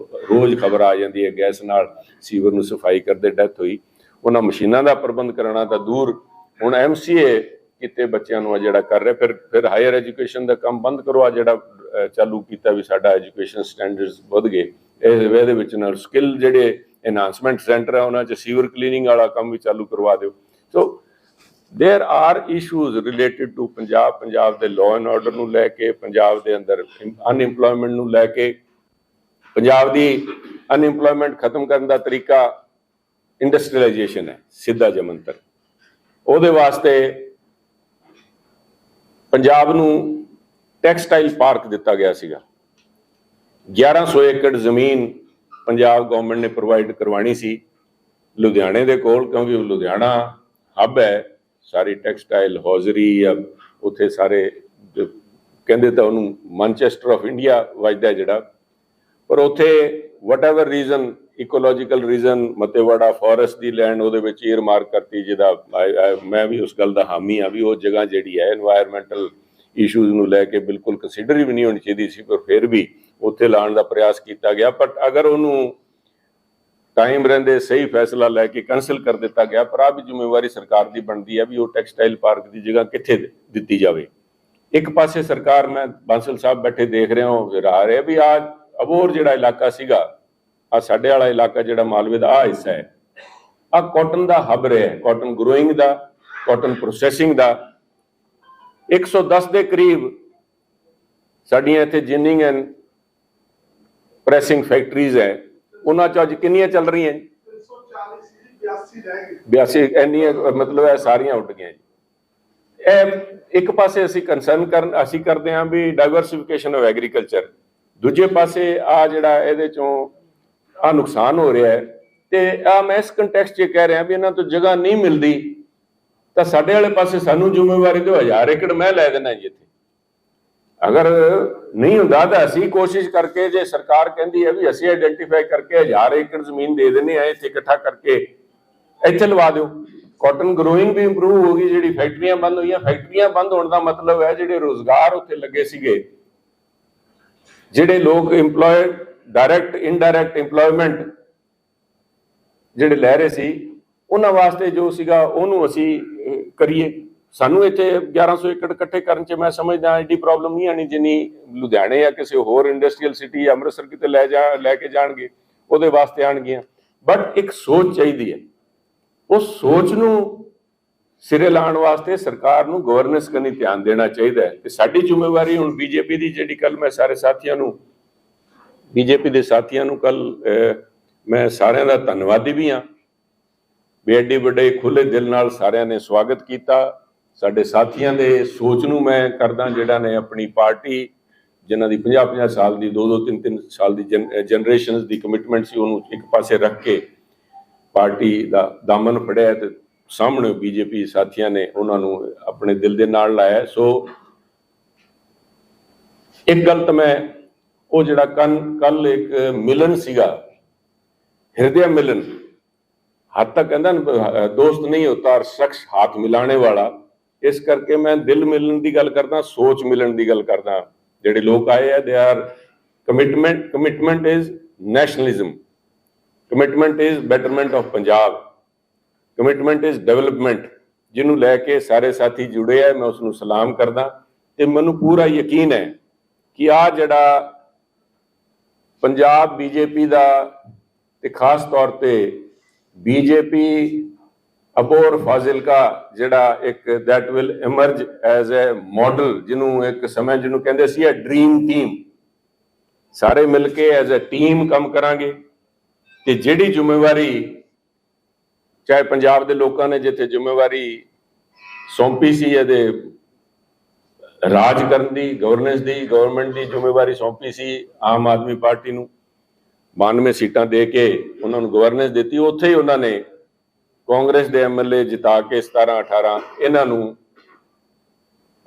ਰੋਜ਼ ਖਬਰ ਆ ਜਾਂਦੀ ਹੈ ਗੈਸ ਨਾਲ ਸੀਵਰ ਨੂੰ ਸਫਾਈ ਕਰਦੇ ਡੈਥ ਹੋਈ। ਉਹਨਾਂ ਮਸ਼ੀਨਾਂ ਦਾ ਪ੍ਰਬੰਧ ਕਰਨਾ ਤਾਂ ਦੂਰ, ਹੁਣ MCA ਕਿਤੇ ਬੱਚਿਆਂ ਨੂੰ ਆ ਜਿਹੜਾ ਕਰ ਰਿਹਾ, ਫਿਰ ਹਾਇਰ ਐਜੂਕੇਸ਼ਨ ਦਾ ਕੰਮ ਬੰਦ ਕਰੋ। ਆ ਜਿਹੜਾ ਚਾਲੂ ਕੀਤਾ ਵੀ ਸਾਡਾ ਐਜੂਕੇਸ਼ਨ ਸਟੈਂਡਰਡਸ ਵਧ ਗਏ, ਇਹਦੇ ਵਿੱਚ ਨਾਲ ਸਕਿੱਲ ਜਿਹੜੇ ਐਨਹਾਂਸਮੈਂਟ ਸੈਂਟਰ ਆ ਉਹਨਾਂ 'ਚ ਸੀਵਰ ਕਲੀਨਿੰਗ ਵਾਲਾ ਕੰਮ ਵੀ ਚਾਲੂ ਕਰਵਾ ਦਿਓ। So there are issues related to Punjab ਦੇ ਲਾਅ ਐਂਡ ਆਰਡਰ ਨੂੰ ਲੈ ਕੇ, ਪੰਜਾਬ ਦੇ ਅੰਦਰ ਅਨਇੰਪਲੋਇਮੈਂਟ ਨੂੰ ਲੈ ਕੇ। ਪੰਜਾਬ ਦੀ ਅਨਇੰਪਲੋਇਮੈਂਟ ਖਤਮ ਕਰਨ ਦਾ ਤਰੀਕਾ ਇੰਡਸਟਰੀਅਲਾਈਜੇਸ਼ਨ ਹੈ, ਸਿੱਧਾ ਜਮੰਤਰ। ਉਹਦੇ ਵਾਸਤੇ ਪੰਜਾਬ ਨੂੰ ਟੈਕਸਟਾਈਲ ਪਾਰਕ ਦਿੱਤਾ ਗਿਆ ਸੀਗਾ, 1100 ਏਕੜ ਜ਼ਮੀਨ ਪੰਜਾਬ ਗਵਰਨਮੈਂਟ ਨੇ ਪ੍ਰੋਵਾਈਡ ਕਰਵਾਣੀ ਸੀ ਲੁਧਿਆਣੇ ਦੇ ਕੋਲ, ਕਿਉਂਕਿ ਲੁਧਿਆਣਾ ਹੱਬ ਹੈ ਸਾਰੀ ਟੈਕਸਟਾਈਲ ਹੌਜ਼ਰੀ, ਜਾਂ ਉੱਥੇ ਸਾਰੇ ਕਹਿੰਦੇ ਤਾਂ ਉਹਨੂੰ ਮਾਨਚੈਸਟਰ ਆਫ ਇੰਡੀਆ ਵੱਜਦਾ ਜਿਹੜਾ, ਪਰ ਉੱਥੇ whatever reason, ecological reason, Mattewara forest ਦੀ ਲੈਂਡ ਉਹਦੇ ਵਿੱਚ ਈਅਰ ਮਾਰਕ ਕਰਤੀ, ਜਿਹਦਾ ਮੈਂ ਵੀ ਉਸ ਗੱਲ ਦਾ ਹਾਮੀ ਆ ਵੀ ਉਹ ਜਗ੍ਹਾ ਜਿਹੜੀ ਹੈ এনवायरमेंटल ਇਸ਼ੂਜ਼ ਨੂੰ ਲੈ ਕੇ ਬਿਲਕੁਲ ਕੰਸੀਡਰ ਵੀ ਨਹੀਂ ਹੋਣੀ ਚਾਹੀਦੀ ਸੀ, ਪਰ ਫਿਰ ਵੀ ਉੱਥੇ ਲਾਉਣ ਦਾ ਪ੍ਰਯਾਸ ਕੀਤਾ ਗਿਆ। ਬਟ ਅਗਰ ਉਹਨੂੰ ਟਾਈਮ ਰਹਿੰਦੇ ਸਹੀ ਫੈਸਲਾ ਲੈ ਕੇ ਕੈਂਸਲ ਕਰ ਦਿੱਤਾ ਗਿਆ, ਪਰ ਆ ਵੀ ਜ਼ਿੰਮੇਵਾਰੀ ਸਰਕਾਰ ਦੀ ਬਣਦੀ ਹੈ ਵੀ ਉਹ ਟੈਕਸਟਾਈਲ ਪਾਰਕ ਦੀ ਜਗ੍ਹਾ ਕਿੱਥੇ ਦਿੱਤੀ ਜਾਵੇ। ਇੱਕ ਪਾਸੇ ਸਰਕਾਰ, ਮੈਂ ਬਾਂਸਲ ਸਾਹਿਬ ਬੈਠੇ ਦੇਖ ਰਿਹਾ ਹਾਂ, ਫਿਰ ਆ ਰਿਹਾ ਵੀ ਆ ਅਬੋਹਰ ਜਿਹੜਾ ਇਲਾਕਾ ਸੀਗਾ, ਆ ਸਾਡੇ ਵਾਲਾ ਇਲਾਕਾ ਜਿਹੜਾ ਮਾਲਵੇ ਦਾ ਆ ਹਿੱਸਾ ਹੈ, ਆ ਕਾਟਨ ਦਾ ਹੱਬ ਰਿਹਾ, ਕਾਟਨ ਗਰੋਇੰਗ ਦਾ, ਕਾਟਨ ਪ੍ਰੋਸੈਸਿੰਗ ਦਾ। 110 ਦੇ ਕਰੀਬ ਸਾਡੀਆਂ ਇੱਥੇ ਜਿਨਿੰਗ ਐਂਡ ਪ੍ਰੈਸਿੰਗ ਫੈਕਟਰੀਜ਼ ਹੈ, ਉਹਨਾਂ 'ਚ ਅੱਜ ਕਿੰਨੀਆਂ ਚੱਲ ਰਹੀਆਂ ਜੀ? 82 ਇੰਨੀਆਂ, ਮਤਲਬ ਇਹ ਸਾਰੀਆਂ ਉੱਡ ਗਈਆਂ ਜੀ। ਇਹ ਇੱਕ ਪਾਸੇ ਅਸੀਂ ਅਸੀਂ ਕਰਦੇ ਹਾਂ ਵੀ ਡਾਇਵਰਸੀਫਿਕੇਸ਼ਨ ਆਫ ਐਗਰੀਕਲਚਰ, ਦੂਜੇ ਪਾਸੇ ਆ ਜਿਹੜਾ ਇਹਦੇ 'ਚੋਂ ਆ ਨੁਕਸਾਨ ਹੋ ਰਿਹਾ ਹੈ। ਤੇ ਆ ਮੈਂ ਇਸ ਕੰਟੈਕਸਟ 'ਚ ਕਹਿ ਰਿਹਾ ਵੀ ਇਹਨਾਂ ਤੋਂ ਜਗ੍ਹਾ ਨਹੀਂ ਮਿਲਦੀ ਤਾਂ ਸਾਡੇ ਵਾਲੇ ਪਾਸੇ ਸਾਨੂੰ ਜ਼ਿੰਮੇਵਾਰੀ ਦਿਓ, 1000 ਏਕੜ ਮੈਂ ਲੈ ਦੇਣਾ ਜੀ ਇੱਥੇ। ਅਗਰ ਨਹੀਂ ਹੁੰਦਾ ਤਾਂ ਅਸੀਂ ਕੋਸ਼ਿਸ਼ ਕਰਕੇ, ਜੇ ਸਰਕਾਰ ਕਹਿੰਦੀ ਹੈ ਵੀ ਅਸੀਂ ਆਈਡੈਂਟੀਫਾਈ ਕਰਕੇ 1000 ਏਕੜ ਜ਼ਮੀਨ ਦੇ ਦਿੰਦੇ ਆ, ਇੱਥੇ ਇਕੱਠਾ ਕਰਕੇ ਇੱਥੇ ਲਵਾ ਦਿਓ। ਕਾਟਨ ਗਰੋਇੰਗ ਵੀ ਇੰਪਰੂਵ ਹੋ ਗਈ, ਜਿਹੜੀ ਫੈਕਟਰੀਆਂ ਬੰਦ ਹੋਈਆਂ, ਫੈਕਟਰੀਆਂ ਬੰਦ ਹੋਣ ਦਾ ਮਤਲਬ ਹੈ ਜਿਹੜੇ ਰੋਜ਼ਗਾਰ ਉੱਥੇ ਲੱਗੇ ਸੀਗੇ, ਜਿਹੜੇ ਲੋਕ ਇੰਪਲੋਇਡ, ਡਾਇਰੈਕਟ ਇਨਡਾਇਰੈਕਟ ਇੰਪਲੋਇਮੈਂਟ ਜਿਹੜੇ ਲੈ ਰਹੇ ਸੀ, ਉਹਨਾਂ ਵਾਸਤੇ ਜੋ ਸੀਗਾ ਉਹਨੂੰ ਅਸੀਂ ਕਰੀਏ। ਸਾਨੂੰ ਇੱਥੇ 1100 ਏਕੜ ਇਕੱਠੇ ਕਰਨ 'ਚ ਮੈਂ ਸਮਝਦਾ ਐਡੀ ਪ੍ਰੋਬਲਮ ਨਹੀਂ ਆਣੀ ਜਿੰਨੀ ਲੁਧਿਆਣੇ ਜਾਂ ਕਿਸੇ ਹੋਰ ਇੰਡਸਟਰੀਅਲ ਸਿਟੀ ਜਾਂ ਅੰਮ੍ਰਿਤਸਰ ਕਿਤੇ ਲੈ ਕੇ ਜਾਣਗੇ, ਉਹਦੇ ਵਾਸਤੇ ਆਣਗੀਆਂ। ਬਟ ਇੱਕ ਸੋਚ ਚਾਹੀਦੀ ਹੈ, ਉਸ ਸੋਚ ਨੂੰ ਸਿਰੇ ਲਾਉਣ ਵਾਸਤੇ ਸਰਕਾਰ ਨੂੰ ਗਵਰਨੈਂਸ ਕਰਨੀ ਧਿਆਨ ਦੇਣਾ ਚਾਹੀਦਾ ਹੈ। ਤੇ ਸਾਡੀ ਜ਼ਿੰਮੇਵਾਰੀ ਹੁਣ ਬੀਜੇਪੀ ਦੀ, ਜਿਹੜੀ ਕੱਲ ਮੈਂ ਸਾਰੇ ਸਾਥੀਆਂ ਨੂੰ, ਬੀਜੇਪੀ ਦੇ ਸਾਥੀਆਂ ਨੂੰ ਕੱਲ ਮੈਂ ਸਾਰਿਆਂ ਦਾ ਧੰਨਵਾਦੀ ਵੀ ਹਾਂ ਵੀ ਐਡੇ ਵੱਡੇ ਖੁੱਲੇ ਦਿਲ ਨਾਲ ਸਾਰਿਆਂ ਨੇ ਸਵਾਗਤ ਕੀਤਾ। ਸਾਡੇ ਸਾਥੀਆਂ ਦੇ ਸੋਚ ਨੂੰ ਮੈਂ ਕਰਦਾ, ਜਿਹੜਾ ਨੇ ਆਪਣੀ ਪਾਰਟੀ, ਜਿਨ੍ਹਾਂ ਦੀ 50-50 ਸਾਲ ਦੀ, 2-2, 3-3 ਸਾਲ ਦੀ ਜਨਰੇਸ਼ਨਸ ਦੀ ਕਮਿਟਮੈਂਟ ਸੀ, ਉਹਨੂੰ ਇੱਕ ਪਾਸੇ ਰੱਖ ਕੇ ਪਾਰਟੀ ਦਾ ਦਾਮਨ ਫੜਿਆ ਤੇ ਸਾਹਮਣੇ ਬੀਜੇਪੀ ਸਾਥੀਆਂ ਨੇ ਉਹਨਾਂ ਨੂੰ ਆਪਣੇ ਦਿਲ ਦੇ ਨਾਲ ਲਾਇਆ। ਸੋ ਇੱਕ ਗੱਲ ਤਾਂ ਮੈਂ, ਉਹ ਜਿਹੜਾ ਕੱਲ ਇੱਕ ਮਿਲਨ ਸੀਗਾ, ਹਿਰਦਿਆ ਮਿਲਨ, हद तक कहता ना, दोस्त नहीं होता शख्स हाथ मिलाने वाला। इस करके मैं दिल मिलन की गल करदा, सोच मिलन की गल करदा। ਜਿਹੜੇ ਲੋਕ ਆਏ ਆ, they are commitment is nationalism, commitment is betterment of Punjab, commitment is development, ਜਿਹਨੂੰ ਲੈ ਕੇ ਸਾਰੇ ਸਾਥੀ ਜੁੜੇ ਆ। ਮੈਂ ਉਸ ਨੂੰ ਸਲਾਮ ਕਰਦਾ ਤੇ ਮੈਨੂੰ ਪੂਰਾ ਯਕੀਨ ਹੈ ਕਿ ਆ ਜਿਹੜਾ ਪੰਜਾਬ ਬੀਜੇਪੀ ਦਾ ਤੇ ਖਾਸ ਤੌਰ ਤੇ ਬੀਜੇਪੀ ਅਬੋਹਰ ਫਾਜ਼ਿਲਕਾ ਜਿਹੜਾ ਇੱਕ that will emerge as a model, ਜਿਹਨੂੰ ਇੱਕ ਸਮੇਂ ਜਿਹਨੂੰ ਕਹਿੰਦੇ ਸੀ ਡ੍ਰੀਮ ਟੀਮ, ਸਾਰੇ ਮਿਲ ਕੇ ਐਜ਼ ਅ ਟੀਮ ਕੰਮ ਕਰਾਂਗੇ। ਤੇ ਜਿਹੜੀ ਜ਼ਿੰਮੇਵਾਰੀ ਚਾਹੇ ਪੰਜਾਬ ਦੇ ਲੋਕਾਂ ਨੇ ਜਿੱਥੇ ਜ਼ਿੰਮੇਵਾਰੀ ਸੌਂਪੀ ਸੀ ਇਹਦੇ ਰਾਜ ਕਰਨ ਦੀ, ਗਵਰਨੈਂਸ ਦੀ, ਗਵਰਨਮੈਂਟ ਦੀ ਜ਼ਿੰਮੇਵਾਰੀ ਸੌਂਪੀ ਸੀ ਆਮ ਆਦਮੀ ਪਾਰਟੀ ਨੂੰ, 92 ਸੀਟਾਂ ਦੇ ਕੇ ਉਹਨਾਂ ਨੂੰ ਗਵਰਨੈਂਸ ਦਿੱਤੀ, ਉੱਥੇ ਹੀ ਉਹਨਾਂ ਨੇ ਕਾਂਗਰਸ ਦੇ ਐਮਐਲਏ ਜਿਤਾ ਕੇ 17-18 ਇਹਨਾਂ ਨੂੰ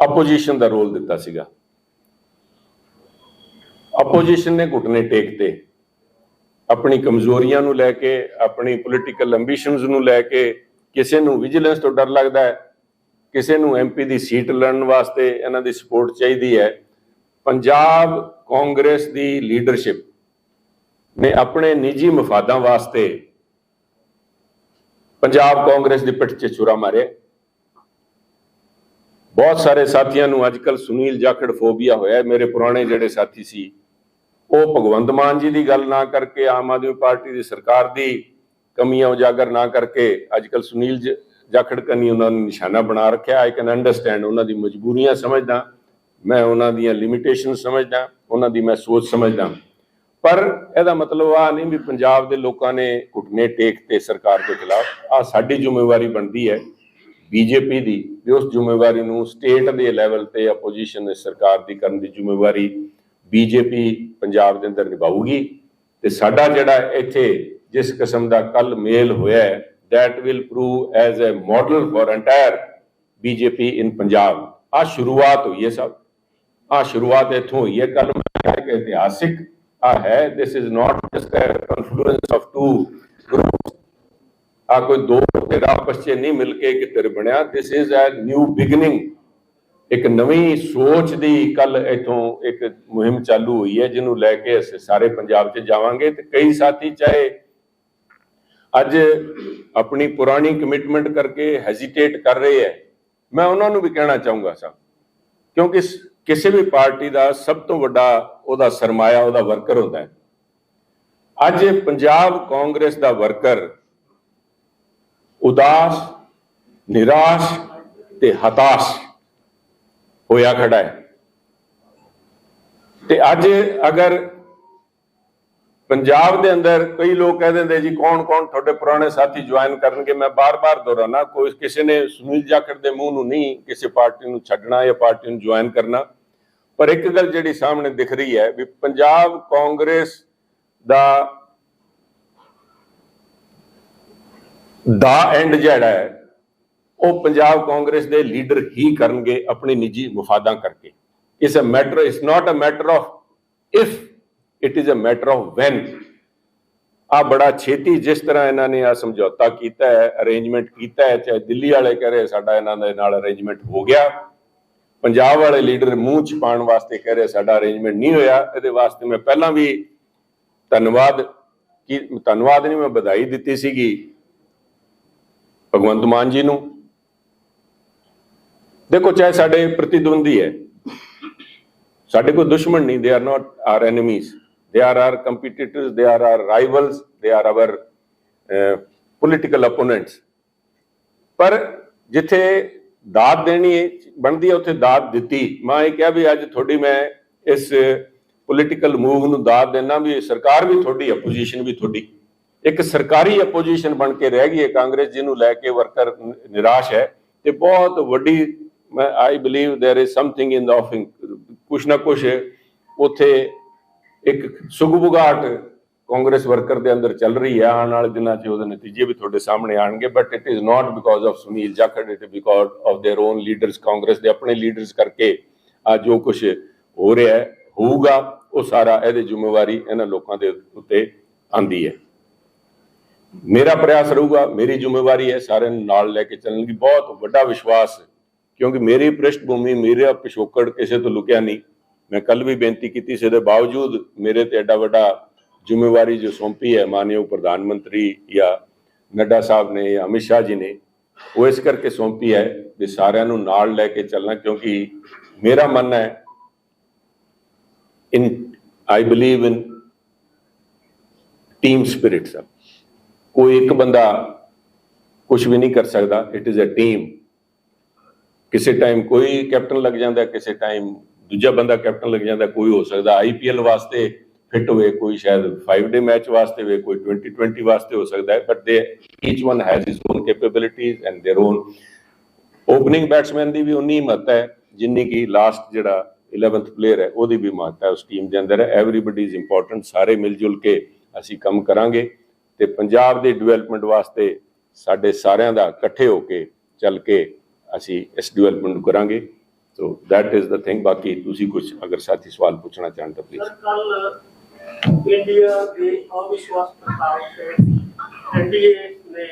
ਆਪੋਜੀਸ਼ਨ ਦਾ ਰੋਲ ਦਿੱਤਾ ਸੀਗਾ। ਆਪੋਜੀਸ਼ਨ ਨੇ ਘੁਟਨੇ ਟੇਕਤੇ ਆਪਣੀ ਕਮਜ਼ੋਰੀਆਂ ਨੂੰ ਲੈ ਕੇ, ਆਪਣੀ ਪੋਲੀਟੀਕਲ ਐਂਬੀਸ਼ਨਸ ਨੂੰ ਲੈ ਕੇ। ਕਿਸੇ ਨੂੰ ਵਿਜੀਲੈਂਸ ਤੋਂ ਡਰ ਲੱਗਦਾ ਹੈ, ਕਿਸੇ ਨੂੰ ਐਮਪੀ ਦੀ ਸੀਟ ਲੜਨ ਵਾਸਤੇ ਇਹਨਾਂ ਦੀ ਸਪੋਰਟ ਚਾਹੀਦੀ ਹੈ। ਪੰਜਾਬ ਕਾਂਗਰਸ ਦੀ ਲੀਡਰਸ਼ਿਪ ਨੇ ਆਪਣੇ ਨਿੱਜੀ ਮਫਾਦਾਂ ਵਾਸਤੇ ਪੰਜਾਬ ਕਾਂਗਰਸ ਦੀ ਪਿੱਠ 'ਚ ਛੁਰਾ ਮਾਰਿਆ। ਬਹੁਤ ਸਾਰੇ ਸਾਥੀਆਂ ਨੂੰ ਅੱਜ ਕੱਲ੍ਹ ਸੁਨੀਲ ਜਾਖੜ ਫੋਬੀਆ ਹੋਇਆ। ਮੇਰੇ ਪੁਰਾਣੇ ਜਿਹੜੇ ਸਾਥੀ ਸੀ ਉਹ ਭਗਵੰਤ ਮਾਨ ਜੀ ਦੀ ਗੱਲ ਨਾ ਕਰਕੇ, ਆਮ ਆਦਮੀ ਪਾਰਟੀ ਦੀ ਸਰਕਾਰ ਦੀ ਕਮੀਆਂ ਉਜਾਗਰ ਨਾ ਕਰਕੇ ਅੱਜ ਕੱਲ੍ਹ ਸੁਨੀਲ ਜਾਖੜ ਕੰਨੀ ਉਹਨਾਂ ਨੂੰ ਨਿਸ਼ਾਨਾ ਬਣਾ ਰੱਖਿਆ। ਆਈ ਕੈਨ ਅੰਡਰਸਟੈਂਡ, ਉਹਨਾਂ ਦੀ ਮਜਬੂਰੀਆਂ ਸਮਝਦਾ ਮੈਂ, ਉਹਨਾਂ ਦੀਆਂ ਲਿਮਿਟੇਸ਼ਨ ਸਮਝਦਾ, ਉਹਨਾਂ ਦੀ ਮੈਂ ਸੋਚ ਸਮਝਦਾ। ਪਰ ਇਹਦਾ ਮਤਲਬ ਆ ਨਹੀਂ ਵੀ ਪੰਜਾਬ ਦੇ ਲੋਕਾਂ ਨੇ ਘੁਟਨੇ ਟੇਕ ਤੇ ਸਰਕਾਰ ਦੇ ਖਿਲਾਫ। ਆ ਸਾਡੀ ਜ਼ਿੰਮੇਵਾਰੀ ਬਣਦੀ ਹੈ ਬੀਜੇਪੀ ਦੀ ਵੀ ਉਸ ਜ਼ਿੰਮੇਵਾਰੀ ਨੂੰ ਸਟੇਟ ਦੇ ਲੈਵਲ ਤੇ ਆਪੋਜੀਸ਼ਨ ਸਰਕਾਰ ਦੀ ਕਰਨ ਦੀ ਜ਼ਿੰਮੇਵਾਰੀ ਬੀਜੇਪੀ ਪੰਜਾਬ ਦੇ ਅੰਦਰ ਨਿਭਾਊਗੀ। ਤੇ ਸਾਡਾ ਜਿਹੜਾ ਇੱਥੇ ਜਿਸ ਕਿਸਮ ਦਾ ਕੱਲ ਮੇਲ ਹੋਇਆ ਹੈ, that will prove as a model for entire BJP in Punjab. ਆ ਸ਼ੁਰੂਆਤ ਹੋਈ ਹੈ ਸਭ, ਆ ਸ਼ੁਰੂਆਤ ਇੱਥੋਂ ਹੋਈ ਹੈ। ਕੱਲ ਮੈਂ ਇੱਕ ਇਤਿਹਾਸਿਕ ਆ ਹੈ, this is not just a confluence of two groups, ਆ ਕੋਈ ਦੋ ਧਿਰਾਂ ਆਪਸ 'ਚ ਨਹੀਂ ਮਿਲ ਕੇ ਇੱਕ ਧਿਰ ਬਣਿਆ। this is a new beginning, ਇੱਕ ਨਵੀਂ ਸੋਚ ਦੀ ਕੱਲ ਇੱਥੋਂ ਇੱਕ ਮੁਹਿੰਮ ਚਾਲੂ ਹੋਈ ਹੈ, ਜਿਹਨੂੰ ਲੈ ਕੇ ਅਸੀਂ ਸਾਰੇ ਪੰਜਾਬ 'ਚ ਜਾਵਾਂਗੇ। ਤੇ ਕਈ ਸਾਥੀ ਚਾਹੇ ਅੱਜ ਆਪਣੀ ਪੁਰਾਣੀ ਕਮਿਟਮੈਂਟ ਕਰਕੇ ਹੈਜ਼ੀਟੇਟ ਕਰ ਰਹੇ ਹੈ, ਮੈਂ ਉਹਨਾਂ ਨੂੰ ਵੀ ਕਹਿਣਾ ਚਾਹੂੰਗਾ ਸਭ, ਕਿਉਂਕਿ ਕਿਸੇ ਵੀ ਪਾਰਟੀ ਦਾ ਸਭ ਤੋਂ ਵੱਡਾ ਉਹਦਾ ਸਰਮਾਇਆ ਉਹਦਾ ਵਰਕਰ ਹੁੰਦਾ ਹੈ। ਅੱਜ ਪੰਜਾਬ ਕਾਂਗਰਸ ਦਾ ਵਰਕਰ ਉਦਾਸ, ਨਿਰਾਸ਼ ਤੇ ਹਤਾਸ਼ ਹੋਇਆ ਖੜਾ ਹੈ। ਤੇ ਅੱਜ ਅਗਰ ਪੰਜਾਬ ਦੇ ਅੰਦਰ ਕਈ ਲੋਕ ਕਹਿ ਦਿੰਦੇ ਜੀ ਕੌਣ ਤੁਹਾਡੇ ਪੁਰਾਣੇ ਸਾਥੀ ਜੁਆਇਨ ਕਰਨਗੇ, ਮੈਂ ਬਾਰ-ਬਾਰ ਦੁਹਰਾਨਾ, ਕੋਈ ਕਿਸੇ ਨੇ ਸੁਨੀਲ ਜਾਖੜ ਦੇ ਮੂੰਹ ਨੂੰ ਨਹੀਂ ਕਿਸੇ ਪਾਰਟੀ ਨੂੰ ਛੱਡਣਾ ਜਾਂ ਪਾਰਟੀ ਨੂੰ ਜੁਆਇਨ ਕਰਨਾ। ਪਰ ਇੱਕ ਗੱਲ ਜਿਹੜੀ ਸਾਹਮਣੇ ਦਿਖ ਰਹੀ ਹੈ ਵੀ ਪੰਜਾਬ ਕਾਂਗਰਸ ਦਾ ਐਂਡ ਜਿਹੜਾ ਹੈ ਉਹ ਪੰਜਾਬ ਕਾਂਗਰਸ ਦੇ ਲੀਡਰ ਹੀ ਕਰਨਗੇ ਆਪਣੀ ਨਿੱਜੀ ਮੁਫਾਦਾਂ ਕਰਕੇ। It's not a matter of if, it is a matter of when. ਆ ਬੜਾ ਛੇਤੀ ਜਿਸ ਤਰ੍ਹਾਂ ਇਹਨਾਂ ਨੇ ਆ ਸਮਝੌਤਾ ਕੀਤਾ ਹੈ, ਅਰੇਂਜਮੈਂਟ ਕੀਤਾ ਹੈ, ਚਾਹੇ ਦਿੱਲੀ ਵਾਲੇ ਕਹਿ ਰਹੇ ਸਾਡਾ ਇਹਨਾਂ ਦੇ ਨਾਲ ਅਰੇਂਜਮੈਂਟ ਹੋ ਗਿਆ, ਪੰਜਾਬ ਵਾਲੇ ਲੀਡਰ ਮੂੰਹ ਚ ਪਾਉਣ ਵਾਸਤੇ ਕਹਿ ਰਹੇ ਸਾਡਾ ਅਰੇਂਜਮੈਂਟ ਨਹੀਂ ਹੋਇਆ। ਇਹਦੇ ਵਾਸਤੇ ਮੈਂ ਪਹਿਲਾਂ ਵੀ ਧੰਨਵਾਦ ਨਹੀਂ, ਮੈਂ ਵਧਾਈ ਦਿੱਤੀ ਸੀਗੀ ਭਗਵੰਤ ਮਾਨ ਜੀ ਨੂੰ। ਦੇਖੋ, ਚਾਹੇ ਸਾਡੇ ਪ੍ਰਤੀਦਵੰਦੀ ਹੈ, ਸਾਡੇ ਕੋਈ ਦੁਸ਼ਮਣ ਨਹੀਂ, they are not our enemies, they are our competitors, they are our rivals, they are our political opponents। ਪਰ ਜਿੱਥੇ ਦਾਤ ਦੇਣੀ ਬਣਦੀ ਹੈ ਉੱਥੇ ਦਾਤ ਦਿੱਤੀ। ਮੈਂ ਇਹ ਕਿਹਾ ਵੀ ਅੱਜ ਤੁਹਾਡੀ ਮੈਂ ਇਸ ਪੋਲੀਟੀਕਲ ਮੂਵ ਨੂੰ ਦਾਤ ਦੇਣਾ ਵੀ ਸਰਕਾਰ ਵੀ ਤੁਹਾਡੀ, ਆਪੋਜੀਸ਼ਨ ਵੀ ਤੁਹਾਡੀ, ਇੱਕ ਸਰਕਾਰੀ ਆਪੋਜੀਸ਼ਨ ਬਣ ਕੇ ਰਹਿ ਗਈ ਹੈ ਕਾਂਗਰਸ, ਜਿਹਨੂੰ ਲੈ ਕੇ ਵਰਕਰ ਨਿਰਾਸ਼ ਹੈ। ਤੇ ਬਹੁਤ ਵੱਡੀ ਆਈ ਬਿਲੀਵ ਦੇयर ਇਜ਼ ਸਮਥਿੰਗ ਇਨ ਦ ਆਫਿੰਗ, ਕੁਛ ਨਾ ਕੁਛ ਉੱਥੇ ਇੱਕ ਸੁਗਬੁਗਾਹਟ ਕਾਂਗਰਸ ਵਰਕਰ ਦੇ ਅੰਦਰ ਚੱਲ ਰਹੀ ਹੈ। ਆਉਣ ਵਾਲੇ ਦਿਨਾਂ 'ਚ ਉਹਦੇ ਨਤੀਜੇ ਵੀ ਤੁਹਾਡੇ ਸਾਹਮਣੇ ਆਣਗੇ। But it is not because of Sunil Jakhar, it is because of their own leaders. Congress ਦੇ ਆਪਣੇ ਲੀਡਰਸ ਕਰਕੇ ਅੱਜ ਜੋ ਕੁਛ ਹੋ ਰਿਹਾ ਹੈ ਹੋਊਗਾ, ਉਹ ਸਾਰਾ ਇਹਦੀ ਜ਼ਿੰਮੇਵਾਰੀ ਇਹਨਾਂ ਲੋਕਾਂ ਦੇ ਉੱਤੇ ਆਂਦੀ ਹੈ। मेरा प्रयास रहूगा, मेरी जिम्मेवारी है सारे नाल लैके चलने की। बहुत बड़ा विश्वास क्योंकि मेरी पृष्ठभूमि, मेरा पिछोकड़ किसी तो लुकिया नहीं। मैं कल भी बेनती की, इसके बावजूद मेरे ते एडा बड़ा जिम्मेवारी जो सौंपी है मानयोग प्रधानमंत्री या नड्डा साहब ने या अमित शाह जी ने, वो इस करके सौंपी है भी सारे नाल लैके चलना। क्योंकि मेरा मन है इन I believe in team spirit. सब कोई एक बंदा कुछ भी नहीं कर सकता, इट इज अ टीम। किसी टाइम कोई कैप्टन लग जाता, किसी टाइम दूजा बंदा कैप्टन लग जाता, कोई हो सकता IPL वास्ते फिट हुए, कोई शायद 5 डे मैच वास्ते हुए, कोई 2020 वास्ते हो सकता है। But they each one has his own capabilities and their own. Opening batsman की भी उन्नी महत्ता है जिन्नी की लास्ट जिहड़ा 11th प्लेयर है ਉਹਦੀ भी महत्ता है उस टीम के अंदर है। एवरीबडी इज इंपॉर्टेंट, सारे मिलजुल के असी काम करांगे ते पंजाब के डिवेलपमेंट वास्ते साडे सारिਆਂ ਦਾ इकट्ठे होके चल के असी इस डिवेलपमेंट ਨੂੰ करांगे। तो दैट इज द थिंग। बाकी तुसी कुछ अगर साथी सवाल पूछना चाहते तो प्लीज। कल इंडिया के अविश्वास प्रस्ताव से एनडीए ने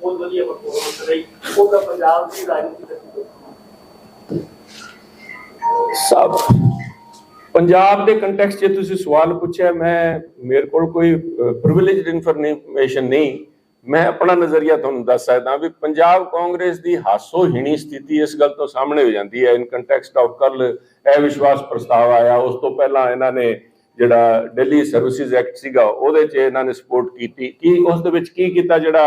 बहुत बढ़िया परफॉर्मेंस रही, ਉਹਦਾ ਪੰਜਾਬ ਦੀ ਰਾਜਨੀਤੀ सब पंजाब के कंटैक्स्ट च तुसी सवाल पूछा, मैं मेरे को कोई प्रिविलेज्ड इन्फॉर्मेशन नहीं, मैं अपना नजरिया तुहानूं दस सकदा भी पंजाब कांग्रेस की हासोहीणी स्थिति इस गल तो सामने हो जाती है इन कंटैक्सट ऑफ कल अविश्वास प्रस्ताव आया। उस तो पहला इन्होंने जिहड़ा दिल्ली सर्विसिज एक्ट सीगा ਉਹਦੇ ਚ ਇਹਨਾਂ ਨੇ सपोर्ट की उस दे विच की कीता, जिहड़ा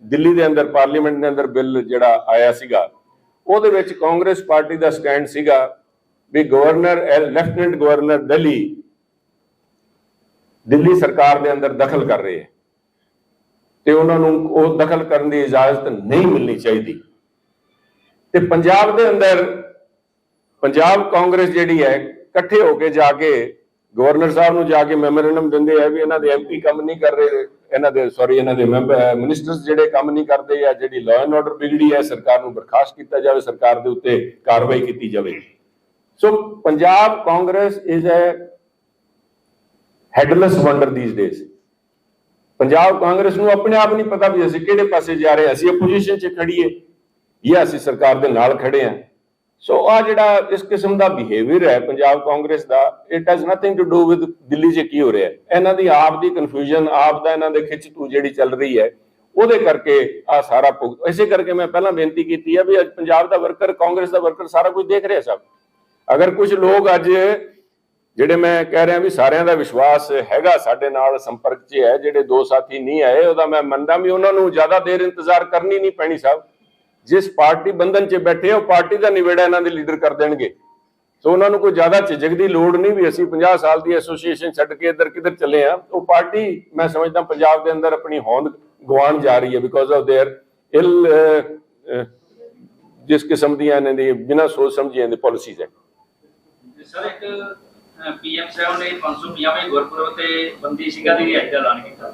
दिल्ली के अंदर पार्लीमेंट के अंदर बिल जिहड़ा आया सीगा ਉਹਦੇ ਵਿੱਚ कांग्रेस पार्टी का स्टैंड सीगा भी गवर्नर लेफ्टिनेंट गवर्नर दिल्ली सरकार के अंदर दखल कर रहे हैं ते उन्होंने वो दखल करने की इजाजत नहीं मिलनी चाहिए। ते पंजाब के अंदर पंजाब कांग्रेस जिहड़ी है इकट्ठे होके जाके गवर्नर साहब नूं जाके मैमोरेंडम दिंदे है भी इन्हां दे MP काम नहीं कर रहे, इन्हां दे इन्हां दे मिनिस्टर्स जिहड़े काम नहीं करते या जिहड़ी लॉ एंड ऑर्डर बिगड़ी है सरकार नूं बर्खास्त किया जाए, सरकार के उत्ते कार्रवाई की जाए। So Punjab Congress is a headless wonder these days. Punjab Congress नूं अपने आप नहीं पता भी असीं किहड़े पासे जा रहे हैं, असीं अपोजिशन च खड़ीए या असीं सरकार दे नाल खड़े हैं। सो आ जिहड़ा इस किस्म का बिहेवियर है पंजाब कांग्रेस का, it has nothing to do with Delhi च की हो रहा है। इन्हां दी आप दी कन्फ्यूजन, आप दा इन्हां दे खिच तू जिहड़ी चल रही है ਉਹਦੇ करके आ सारा इसे करके मैं पहला बेनती की है भी अज पंजाब का वर्कर कांग्रेस का वर्कर सारा कुछ देख रहे सब। अगर कुछ लोग अज ਜਿਹੜੇ मैं कह रहा भी सारिਆਂ ਦਾ विश्वास हैगा ਸਾਡੇ ਨਾਲ संपर्क च है, ਜਿਹੜੇ दो साथी नहीं आए ਉਹਦਾ मैं ਮੰਨਦਾ भी उन्होंने ज़्यादा देर इंतजार करनी नहीं पैनी साहब। जिस पार्टी बंधन च बैठे वो पार्टी का निवेड़ा इन्हों के लीडर कर देंगे। सो उन्होंने कोई ज़्यादा झिझक की लोड़ नहीं भी असी 50 साल की एसोसीएशन छड्ड के इधर किधर चले हैं। वो पार्टी मैं समझदा पंजाब के अंदर अपनी होंद गवाण जा रही है बिकॉज ऑफ देयर इल जिस किस्म दी इन्हां दी बिना सोच समझी इन्हां दी पॉलिसीज है। सर एक PM साहब ने 550वें गुरपुरब ते बंदी सिंघां दी रिहाई दा ऐलान कीता,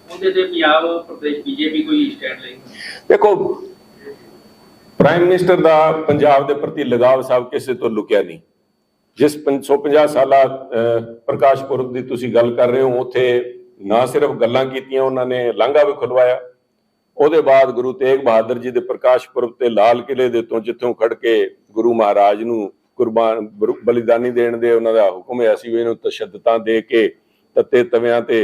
ਉਹਦੇ ਤੇ ਪੰਜਾਬ ਪ੍ਰਦੇਸ਼ BJP ਕੋਈ ਸਟੈਂਡ ਲਈ? देखो प्राइम मिनिस्टर का पंजाब के प्रति लगाव साहब किसी तो लुकिया नहीं। जिस 150 साल प्रकाश पुरब की तुसीं गल कर रहे हो उत्थे ना सिर्फ गल्लां कीतियां, उन्होंने लांघा भी खुलवाया। ਉਹਦੇ बाद गुरु तेग बहादुर जी के प्रकाश पुरब ते लाल किले दे तो जिथों खड़ के गुरु महाराज नूं कुर्बान बलिदानी देण दे उन्हां दा हुक्म है सी भी इहनूं तशद्दुदां दे के तत्ते तवियां ते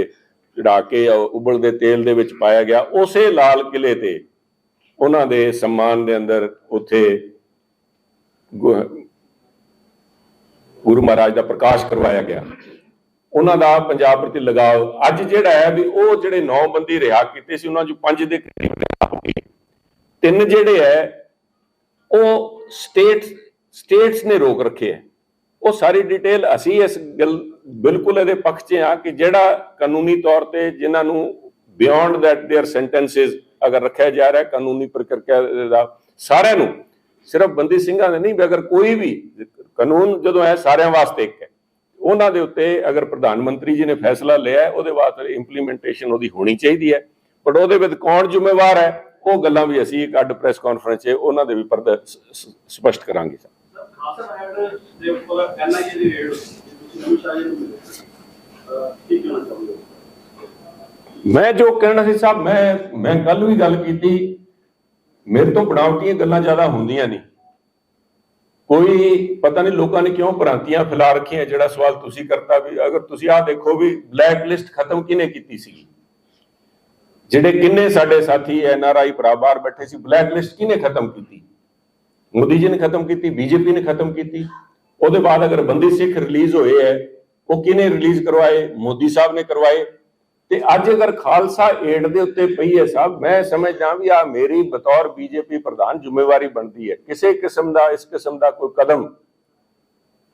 चढ़ा के उबलदे तेल दे विच पाया गया। उसे लाल किले ते उन्हां दे सम्मान दे अंदर उत्थे गुरु महाराज का प्रकाश करवाया गया। उन्हां दा पंजाब प्रति लगाव अज जिहड़ा है भी वो जिहड़े 9 बंदी रिहा कीते सी उन्हां चों 5 दे करीब रिहा हो गए, 3 जिहड़े है वो स्टेट्स ने रोक रखे है। वो सारी डिटेल असी इस गल बिल्कुल इहदे पक्ष च हाँ कि जिहड़ा कानूनी तौर पर जिन्होंने बियॉन्ड दैट देयर सेंटेंसिस अगर रखा जा रहा है कानूनी प्रक्रिया सारिਆਂ ਨੂੰ सिर्फ बंदी ਸਿੰਘਾਂ ਦੇ नहीं, अगर कोई भी कानून जो है सारिਆਂ वास्ते एक है, ਉਹਨਾਂ ਦੇ ਉੱਤੇ अगर प्रधानमंत्री जी ने फैसला लिया ਉਹਦੇ वास्ते इंप्लीमेंटेशन ਉਹਦੀ होनी चाहिए है। बट ਉਹਦੇ ਵਿੱਚ कौन जिम्मेवार है वो गल्लां भी ਅਸੀਂ एक अड्ड प्रेस कॉन्फ्रेंस 'ਚ ਉਹਨਾਂ ਦੇ भी पर्दा स्पष्ट करांगे। ਖਾਲਸਾ ਹੈਡ ਦੇ ਉੱਪਰ NIA ਦੀ ਰੇਡ ਤੁਸੀਂ ਨਵੀਂ ਸ਼ਾਹ ਜੀ ਨੂੰ ਮਿਲੇ, ਕੀ ਕਹਿਣਾ ਚਾਹੁੰਦੇ ਹੋ? मैं जो कहना सी साहब, मैं कल भी गल की, मेरे तो बनावटी गल्लां ज्यादा होंदियां नहीं। कोई पता नहीं लोगों ने क्यों भ्रांतियां फैला रखियां। जिहड़ा सवाल तुसी करता भी, अगर तुसी आ देखो भी ब्लैक लिस्ट खत्म किने कीती सी, जिहड़े किन्ने साडे साथी NRI भरा बाहर बैठे सी, ब्लैक लिस्ट किने खत्म की? मोदी जी ने खत्म की, बीजेपी ने खत्म की। ਉਹਦੇ बाद अगर बंदी सिख रिलीज होए है, वो किने रिलीज करवाए? मोदी साहब ने करवाए। ते अज अगर खालसा एड दे उत्ते पई है साहब, मैं समझदा भी आ मेरी बतौर बीजेपी प्रधान जिम्मेवारी बनती है किसी किस्म का इस किस्म का कोई कदम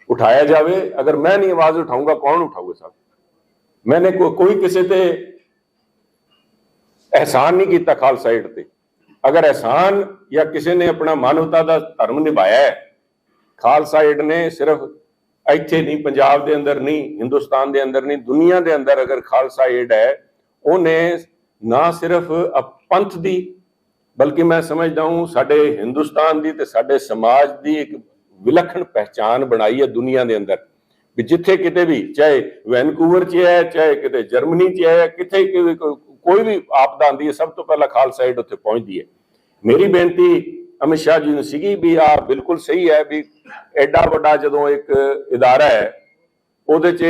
उठाया जाए। अगर मैं नहीं आवाज उठाऊंगा कौन उठाऊगा साहब? मैंने कोई किसी ते एहसान नहीं किया खालसा एड ते। अगर एहसान या किसी ने अपना मानवता का धर्म निभाया है, खालसा एड ने सिर्फ ਇੱਥੇ नहीं, पंजाब के अंदर नहीं, हिंदुस्तान के अंदर नहीं, दुनिया के अंदर अगर खालसा एड है, उन्हें ना सिर्फ पंथ की बल्कि मैं समझदा हूँ साडे हिंदुस्तान की ते साडे समाज की एक विलक्षण पहचान बनाई है दुनिया के अंदर। भी जिथे किते भी, चाहे वैनकूवर च है, चाहे किते जर्मनी च है, किथे कोई भी आपदा आती है, सब तो पहला खालसा एड उत्थे पहुंचती है। मेरी बेनती अमित शाह जी ने सीगी भी आ बिल्कुल सही है भी एडा वड्डा जदों एक इदारा है, ਉਹਦੇ ਚ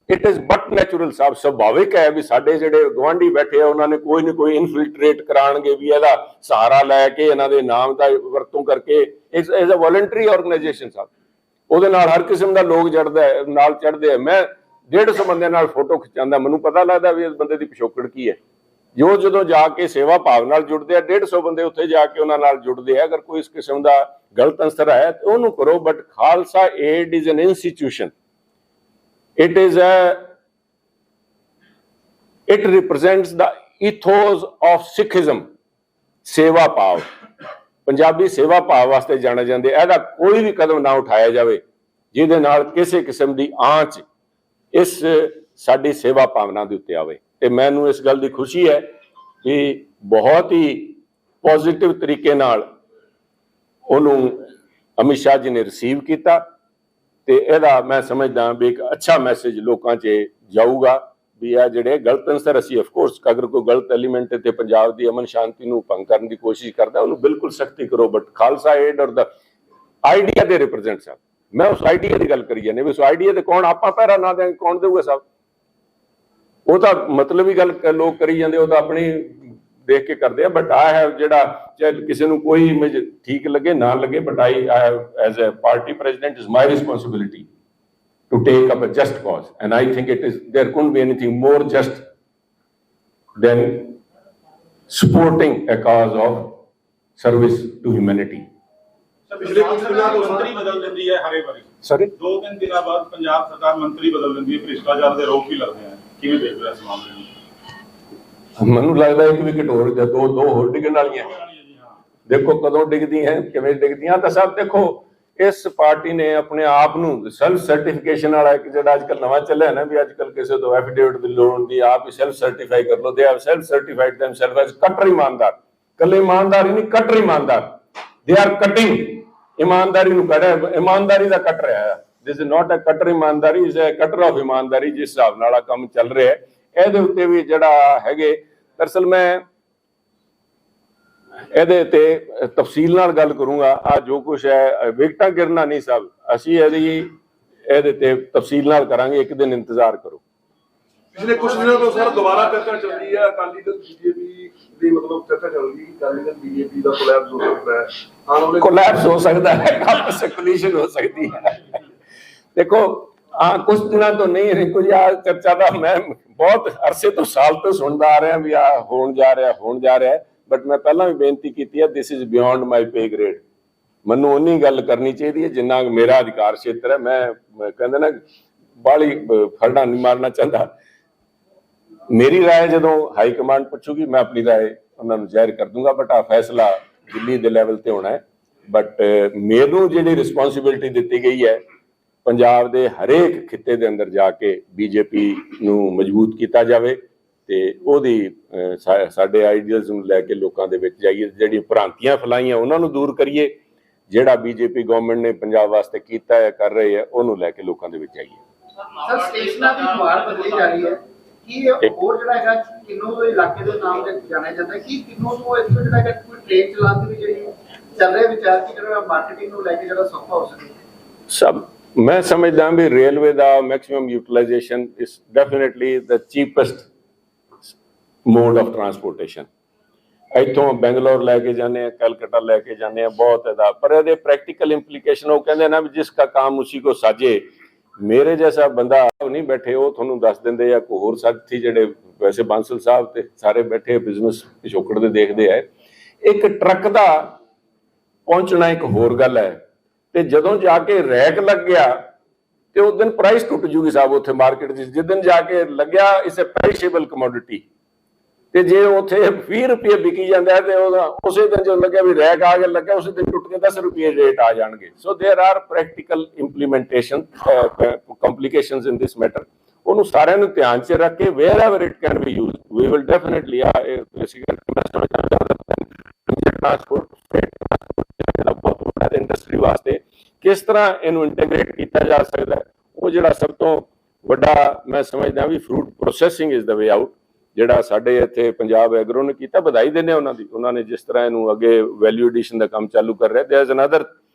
इट इज बट नैचुरल साहब, सुभाविक है भी साडे ਜਿਹੜੇ ਗਵਾਂਢੀ बैठे ਆ ਉਹਨਾਂ ਨੇ ਕੋਈ ਨਾ ਕੋਈ ਇਨਫਿਲਟਰੇਟ ਕਰਾਣਗੇ ਵੀ ਇਹਦਾ ਸਹਾਰਾ ਲੈ ਕੇ ਇਹਨਾਂ ਦੇ ਨਾਮ ਦਾ ਵਰਤੋਂ ਕਰਕੇ। ਇਜ਼ ਅ ਵੋਲੰਟਰੀ ਆਰਗੇਨਾਈਜੇਸ਼ਨ ਸਾਹਿਬ, ਉਹਦੇ ਨਾਲ ਹਰ ਕਿਸਮ ਦਾ ਲੋਕ ਜੜਦਾ ਹੈ, ਨਾਲ ਚੜਦੇ ਆ। ਮੈਂ 150 ਬੰਦਿਆਂ ਨਾਲ ਫੋਟੋ ਖਿਚਾਉਂਦਾ, ਮੈਨੂੰ ਪਤਾ ਲੱਗਦਾ ਵੀ ਇਸ ਬੰਦੇ ਦੀ ਪਿਛੋਕੜ ਕੀ ਹੈ। ਜੋ ਜਦੋਂ ਜਾ ਕੇ ਸੇਵਾ ਭਾਵ ਨਾਲ ਜੁੜਦੇ ਆ, 150 ਬੰਦੇ ਉੱਥੇ ਜਾ ਕੇ ਉਹਨਾਂ ਨਾਲ ਜੁੜਦੇ ਆ। ਅਗਰ ਕੋਈ ਇਸ ਕਿਸਮ ਦਾ ਗਲਤ ਅੰਸਰ ਹੈ ਤੇ ਉਹਨੂੰ ਕਰੋ, but Khalsa aid is an institution. It represents the ethos of Sikhism, सेवा भाव। पंजाबी सेवा भाव वास्ते जाने जाते। ਇਹਦਾ कोई भी कदम ना उठाया जाए जिहदे नाल किसी किस्म की आंच इस साडी सेवा भावना दे उत्ते आवे। ते मैनूं इस गल दी खुशी है कि बहुत ही पॉजिटिव तरीके नाल उहनूं अमित शाह जी ने रिसीव किया। ਤੇ ਇਹਦਾ मैं समझदा भी एक अच्छा मैसेज लोगों च जाऊगा भी आ ਜਿਹੜੇ गलत अंसर ਅਸੀਂ ऑफकोर्स अगर कोई गलत एलीमेंट ਤੇ ਪੰਜਾਬ ਦੀ ਅਮਨ ਸ਼ਾਂਤੀ ਨੂੰ ਭੰਗ ਕਰਨ ਦੀ ਕੋਸ਼ਿਸ਼ ਕਰਦਾ ਉਹਨੂੰ ਬਿਲਕੁਲ ਸਖਤੀ ਕਰੋ। ਬਟ ਖਾਲਸਾ ਏਡ ਔਰ ਦਾ ਆਈਡੀਆ ਦੇ ਰਿਪਰੈਜ਼ੈਂਟ ਸਾਹਿਬ, ਮੈਂ ਉਸ ਆਈਡੀਆ ਦੀ ਗੱਲ ਕਰੀ ਜਾਂਦੇ ਵੀ ਉਸ ਆਈਡੀਆ ਤੇ ਕੌਣ ਆਪਾਂ ਪਹਿਰਾ ਨਾ ਦੇਂਗੇ ਕੌਣ ਦੇਊਗਾ ਸਾਹਿਬ? ਉਹ ਤਾਂ ਮਤਲਬ ਹੀ ਗੱਲ ਲੋਕ ਕਰੀ ਜਾਂਦੇ, ਉਹ ਤਾਂ ਆਪਣੀ देख के करते हैं। बट आई हैव जेड़ा चाहे किसी को कोई इमेज ठीक लगे ना लगे, but I have as a party president is my responsibility to take up a just cause, and I think it is there couldn't be anything more just than supporting a cause of service to humanity. पिछले कुछ दिनों तो मंत्री बदल देती है हरे भरी। सॉरी, 2-3 दिन बाद पंजाब सरकार मंत्री बदल देती है, भ्रष्टाचार के आरोप भी लगते हैं। किवें देख रहे हैं इस मामले में? ਮੈਨੂੰ ਲੱਗਦਾ ਇੱਕ ਵਿਕਟ ਹੋਰ ਦੋ ਹੋਰ ਡਿੱਗਣ ਵਾਲੀਆਂ। ਦੇਖੋ ਕਦੋਂ ਡਿੱਗਦੀਆਂ ਕਿਵੇਂ ਡਿੱਗਦੀਆਂ। ਤਾਂ ਸਭ ਦੇਖੋ ਇਸ ਪਾਰਟੀ ਨੇ ਆਪਣੇ ਆਪ ਨੂੰ ਸੈਲਫ ਸਰਟੀਫਿਕੇਸ਼ਨ ਵਾਲਾ ਇੱਕ ਜਿਹੜਾ ਅੱਜ ਕੱਲ ਨਵਾਂ ਚੱਲਿਆ ਨਾ ਵੀ ਅੱਜ ਕੱਲ ਕਿਸੇ ਤੋਂ ਐਫੀਡੇਵਿਟ ਦੀ ਲੋੜ ਹੁੰਦੀ, ਆਪ ਹੀ ਸੈਲਫ ਸਰਟੀਫਾਈ ਕਰ ਲਓ। They have self certified themselves as ਕਟਰ ਇਮਾਨਦਾਰ। ਕੱਲੇ ਇਮਾਨਦਾਰ ਹੀ ਨਹੀਂ, ਕਟਰ ਇਮਾਨਦਾਰ। ਦੇ ਆਰ ਕਟਿੰਗ ਇਮਾਨਦਾਰੀ ਨੂੰ ਕੱਢ, ਇਮਾਨਦਾਰੀ ਦਾ ਕਟਰ ਹੈ। ਦਿਸ ਇਜ਼ ਨਾਟ ਅ ਕਟਰ ਇਮਾਨਦਾਰੀ, ਇਜ਼ ਅ ਕਟਰ ਆਫ ਇਮਾਨਦਾਰੀ। ਜਿਸ ਹਿਸਾਬ ਨਾਲ ਆ ਕੰਮ ਚੱਲ ਰਿਹਾ ਹੈ ਇਹਦੇ ਉੱਤੇ ਵੀ ਜਿਹੜਾ ਹੈਗੇ। दरअसल मैं ਇਹਦੇ ਤੇ ਤਫਸੀਲ ਨਾਲ ਗੱਲ ਕਰੂੰਗਾ। ਆ ਜੋ ਕੁਝ ਹੈ ਵਿਕਟਾਂ ਗਿਰਨਾ ਨਹੀਂ ਸਾਹਿਬ, ਅਸੀਂ ਇਹਦੇ ਤੇ ਤਫਸੀਲ ਨਾਲ ਕਰਾਂਗੇ। ਇੱਕ ਦਿਨ ਇੰਤਜ਼ਾਰ ਕਰੋ। ਪਿਛਲੇ ਕੁਝ ਦਿਨਾਂ ਤੋਂ ਸਰ ਦੁਬਾਰਾ ਚਰਚਾ ਚੱਲ ਰਹੀ ਹੈ ਅਕਾਲੀ ਦਲ ਬੀਜੇਪੀ ਦੀ, ਮਤਲਬ ਚਰਚਾ ਚੱਲ ਰਹੀ ਹੈ ਕਿ ਅਕਾਲੀ ਦਲ ਬੀਜੇਪੀ ਦਾ ਕੋਲੈਪਸ ਹੋ ਸਕਦਾ ਹੈ। ਕੋਲੈਪਸ ਹੋ ਸਕਦਾ ਹੈ, ਕੋਲੀਸ਼ਨ ਹੋ ਸਕਦੀ ਹੈ। देखो हाँ कुछ दिनों तो नहीं, कुछ आ चर्चा का मैं बहुत अरसे तो साल तो सुनता आ रहा भी आ होने जा रहा है। बट मैं पहला भी बेनती की है, दिस इज बियॉन्ड माई पे ग्रेड। मैनू उन्नी गल करनी चाहिए जिन्ना मेरा अधिकार क्षेत्र है। मैं कहते ना बाली फरना नहीं मारना चाहता। मेरी राय जो हाई कमांड पुछूगी मैं अपनी राय उन्होंने जाहिर कर दूंगा। बट आ फैसला दिल्ली के लैवल पर होना है। बट मैनू जी रिस्पोंसिबिलिटी दी गई है पंजाब के हरेक खिते के अंदर जाके बीजेपी नू मजबूत किया जाए ते ओदी साडे आइडियल्स नू लैके लोकां दे विच जाइए, जिहड़ी भ्रांतियां फैलाइयां उन्हां नू दूर करिए, जिहड़ा बीजेपी गवर्नमेंट ने पंजाब वास्ते कीता है कर रहे हैं उहनू लैके लोकां दे विच जाइए। सर स्टेशनां दी दीवार बदली जा रही है, ਕੀ ਹੋਰ ਜਿਹੜਾ ਹੈਗਾ ਕਿੰਨੂ ਦੇ ਇਲਾਕੇ ਦੇ ਨਾਮ ਤੇ ਜਾਣਿਆ ਜਾਂਦਾ ਹੈ ਕਿ ਕਿੰਨੂ ਨੂੰ ਇੱਥੋਂ ਜਿਹੜਾ ਹੈਗਾ ਕੋਈ ਟ੍ਰੇਨ ਚਲਾਉਣ ਦੀ ਜਿਹੜੀ ਚੱਲ ਰਿਹਾ ਵਿਚਾਰ ਕਿ ਜਿਹੜਾ ਮਾਰਕੀਟਿੰਗ ਨੂੰ ਲੈ ਕੇ ਜਿਹੜਾ ਸੌਖਾ ਹੋ ਸਕੇ। ਸਭ ਮੈਂ ਸਮਝਦਾ ਵੀ ਰੇਲਵੇ ਦਾ maximum utilization is definitely the cheapest mode of transportation. ਇੱਥੋਂ ਬੈਂਗਲੌਰ ਲੈ ਕੇ ਜਾਂਦੇ ਆ, ਕਲਕੱਤਾ ਲੈ ਕੇ ਜਾਂਦੇ ਆ, ਬਹੁਤ ਇਹਦਾ ਪਰ ਇਹਦੇ ਪ੍ਰੈਕਟੀਕਲ ਇੰਪਲੀਕੇਸ਼ਨ ਉਹ ਕਹਿੰਦੇ ਨਾ ਵੀ ਜਿਸ ਦਾ ਕੰਮ ਉਸੀ ਕੋ ਸਾਜੇ। ਮੇਰੇ ਜੈਸਾ ਬੰਦਾ ਨਹੀਂ ਬੈਠੇ, ਉਹ ਤੁਹਾਨੂੰ ਦੱਸ ਦਿੰਦੇ ਆ ਕੋਈ ਹੋਰ ਸਾਥੀ ਜਿਹੜੇ ਵੈਸੇ ਬਾਂਸਲ ਸਾਹਿਬ ਤੇ ਸਾਰੇ ਬੈਠੇ ਬਿਜ਼ਨਸ ਪਿਛੋਕੜ ਦੇ ਦੇਖਦੇ ਆ। ਇੱਕ ਟਰੱਕ ਦਾ ਪਹੁੰਚਣਾ ਇੱਕ ਹੋਰ ਗੱਲ ਹੈ, ਤੇ ਜਦੋਂ ਜਾ ਕੇ ਰੈਕ ਲੱਗ ਗਿਆ ਤੇ ਉਸ ਦਿਨ ਪ੍ਰਾਈਸ ਟੁੱਟ ਜੂਗੀ ਸਾਹਿਬ ਉੱਥੇ ਮਾਰਕੀਟ 'ਚ। ਜਿਸ ਦਿਨ ਜਾ ਕੇ ਲੱਗਿਆ ਇਟਸ ਅ ਪੈਰੀਸ਼ੇਬਲ ਕਮੋਡਿਟੀ, ਤੇ ਜੇ ਉੱਥੇ 20 ਰੁਪਏ ਵਿਕੀ ਜਾਂਦਾ ਤੇ ਉਹਦਾ ਉਸੇ ਦਿਨ ਜਦੋਂ ਲੱਗਿਆ ਵੀ ਰੈਕ ਆ ਕੇ ਲੱਗਿਆ ਉਸੇ ਦਿਨ ਟੁੱਟ ਕੇ 10 ਰੁਪਏ ਰੇਟ ਆ ਜਾਣਗੇ। So there are practical implementation complications in this matter. ਉਹਨੂੰ ਸਾਰਿਆਂ ਨੂੰ ਧਿਆਨ 'ਚ ਰੱਖ ਕੇ wherever it can be used we will definitely industry ਵਾਸਤੇ ਕਿਸ ਤਰ੍ਹਾਂ ਇਹਨੂੰ ਇੰਟੀਗ੍ਰੇਟ ਕੀਤਾ ਜਾ ਸਕਦਾ ਹੈ। ਉਹ ਜਿਹੜਾ ਸਭ ਤੋਂ ਵੱਡਾ ਮੈਂ ਸਮਝਦਾ ਵੀ fruit processing is the way out, ਜਿਹੜਾ ਸਾਡੇ ਇੱਥੇ ਪੰਜਾਬ ਐਗਰੋ ਨੇ ਕੀਤਾ। ਵਧਾਈ ਦਿੰਦੇ ਉਹਨਾਂ ਦੀ, ਉਹਨਾਂ ਨੇ ਜਿਸ ਤਰ੍ਹਾਂ ਇਹਨੂੰ ਅੱਗੇ ਵੈਲਿਊ ਐਡੀਸ਼ਨ ਦਾ ਕੰਮ ਚਾਲੂ ਕਰ ਰਿਹਾ। ਦੇयर ਇਜ਼ ਅਨਦਰ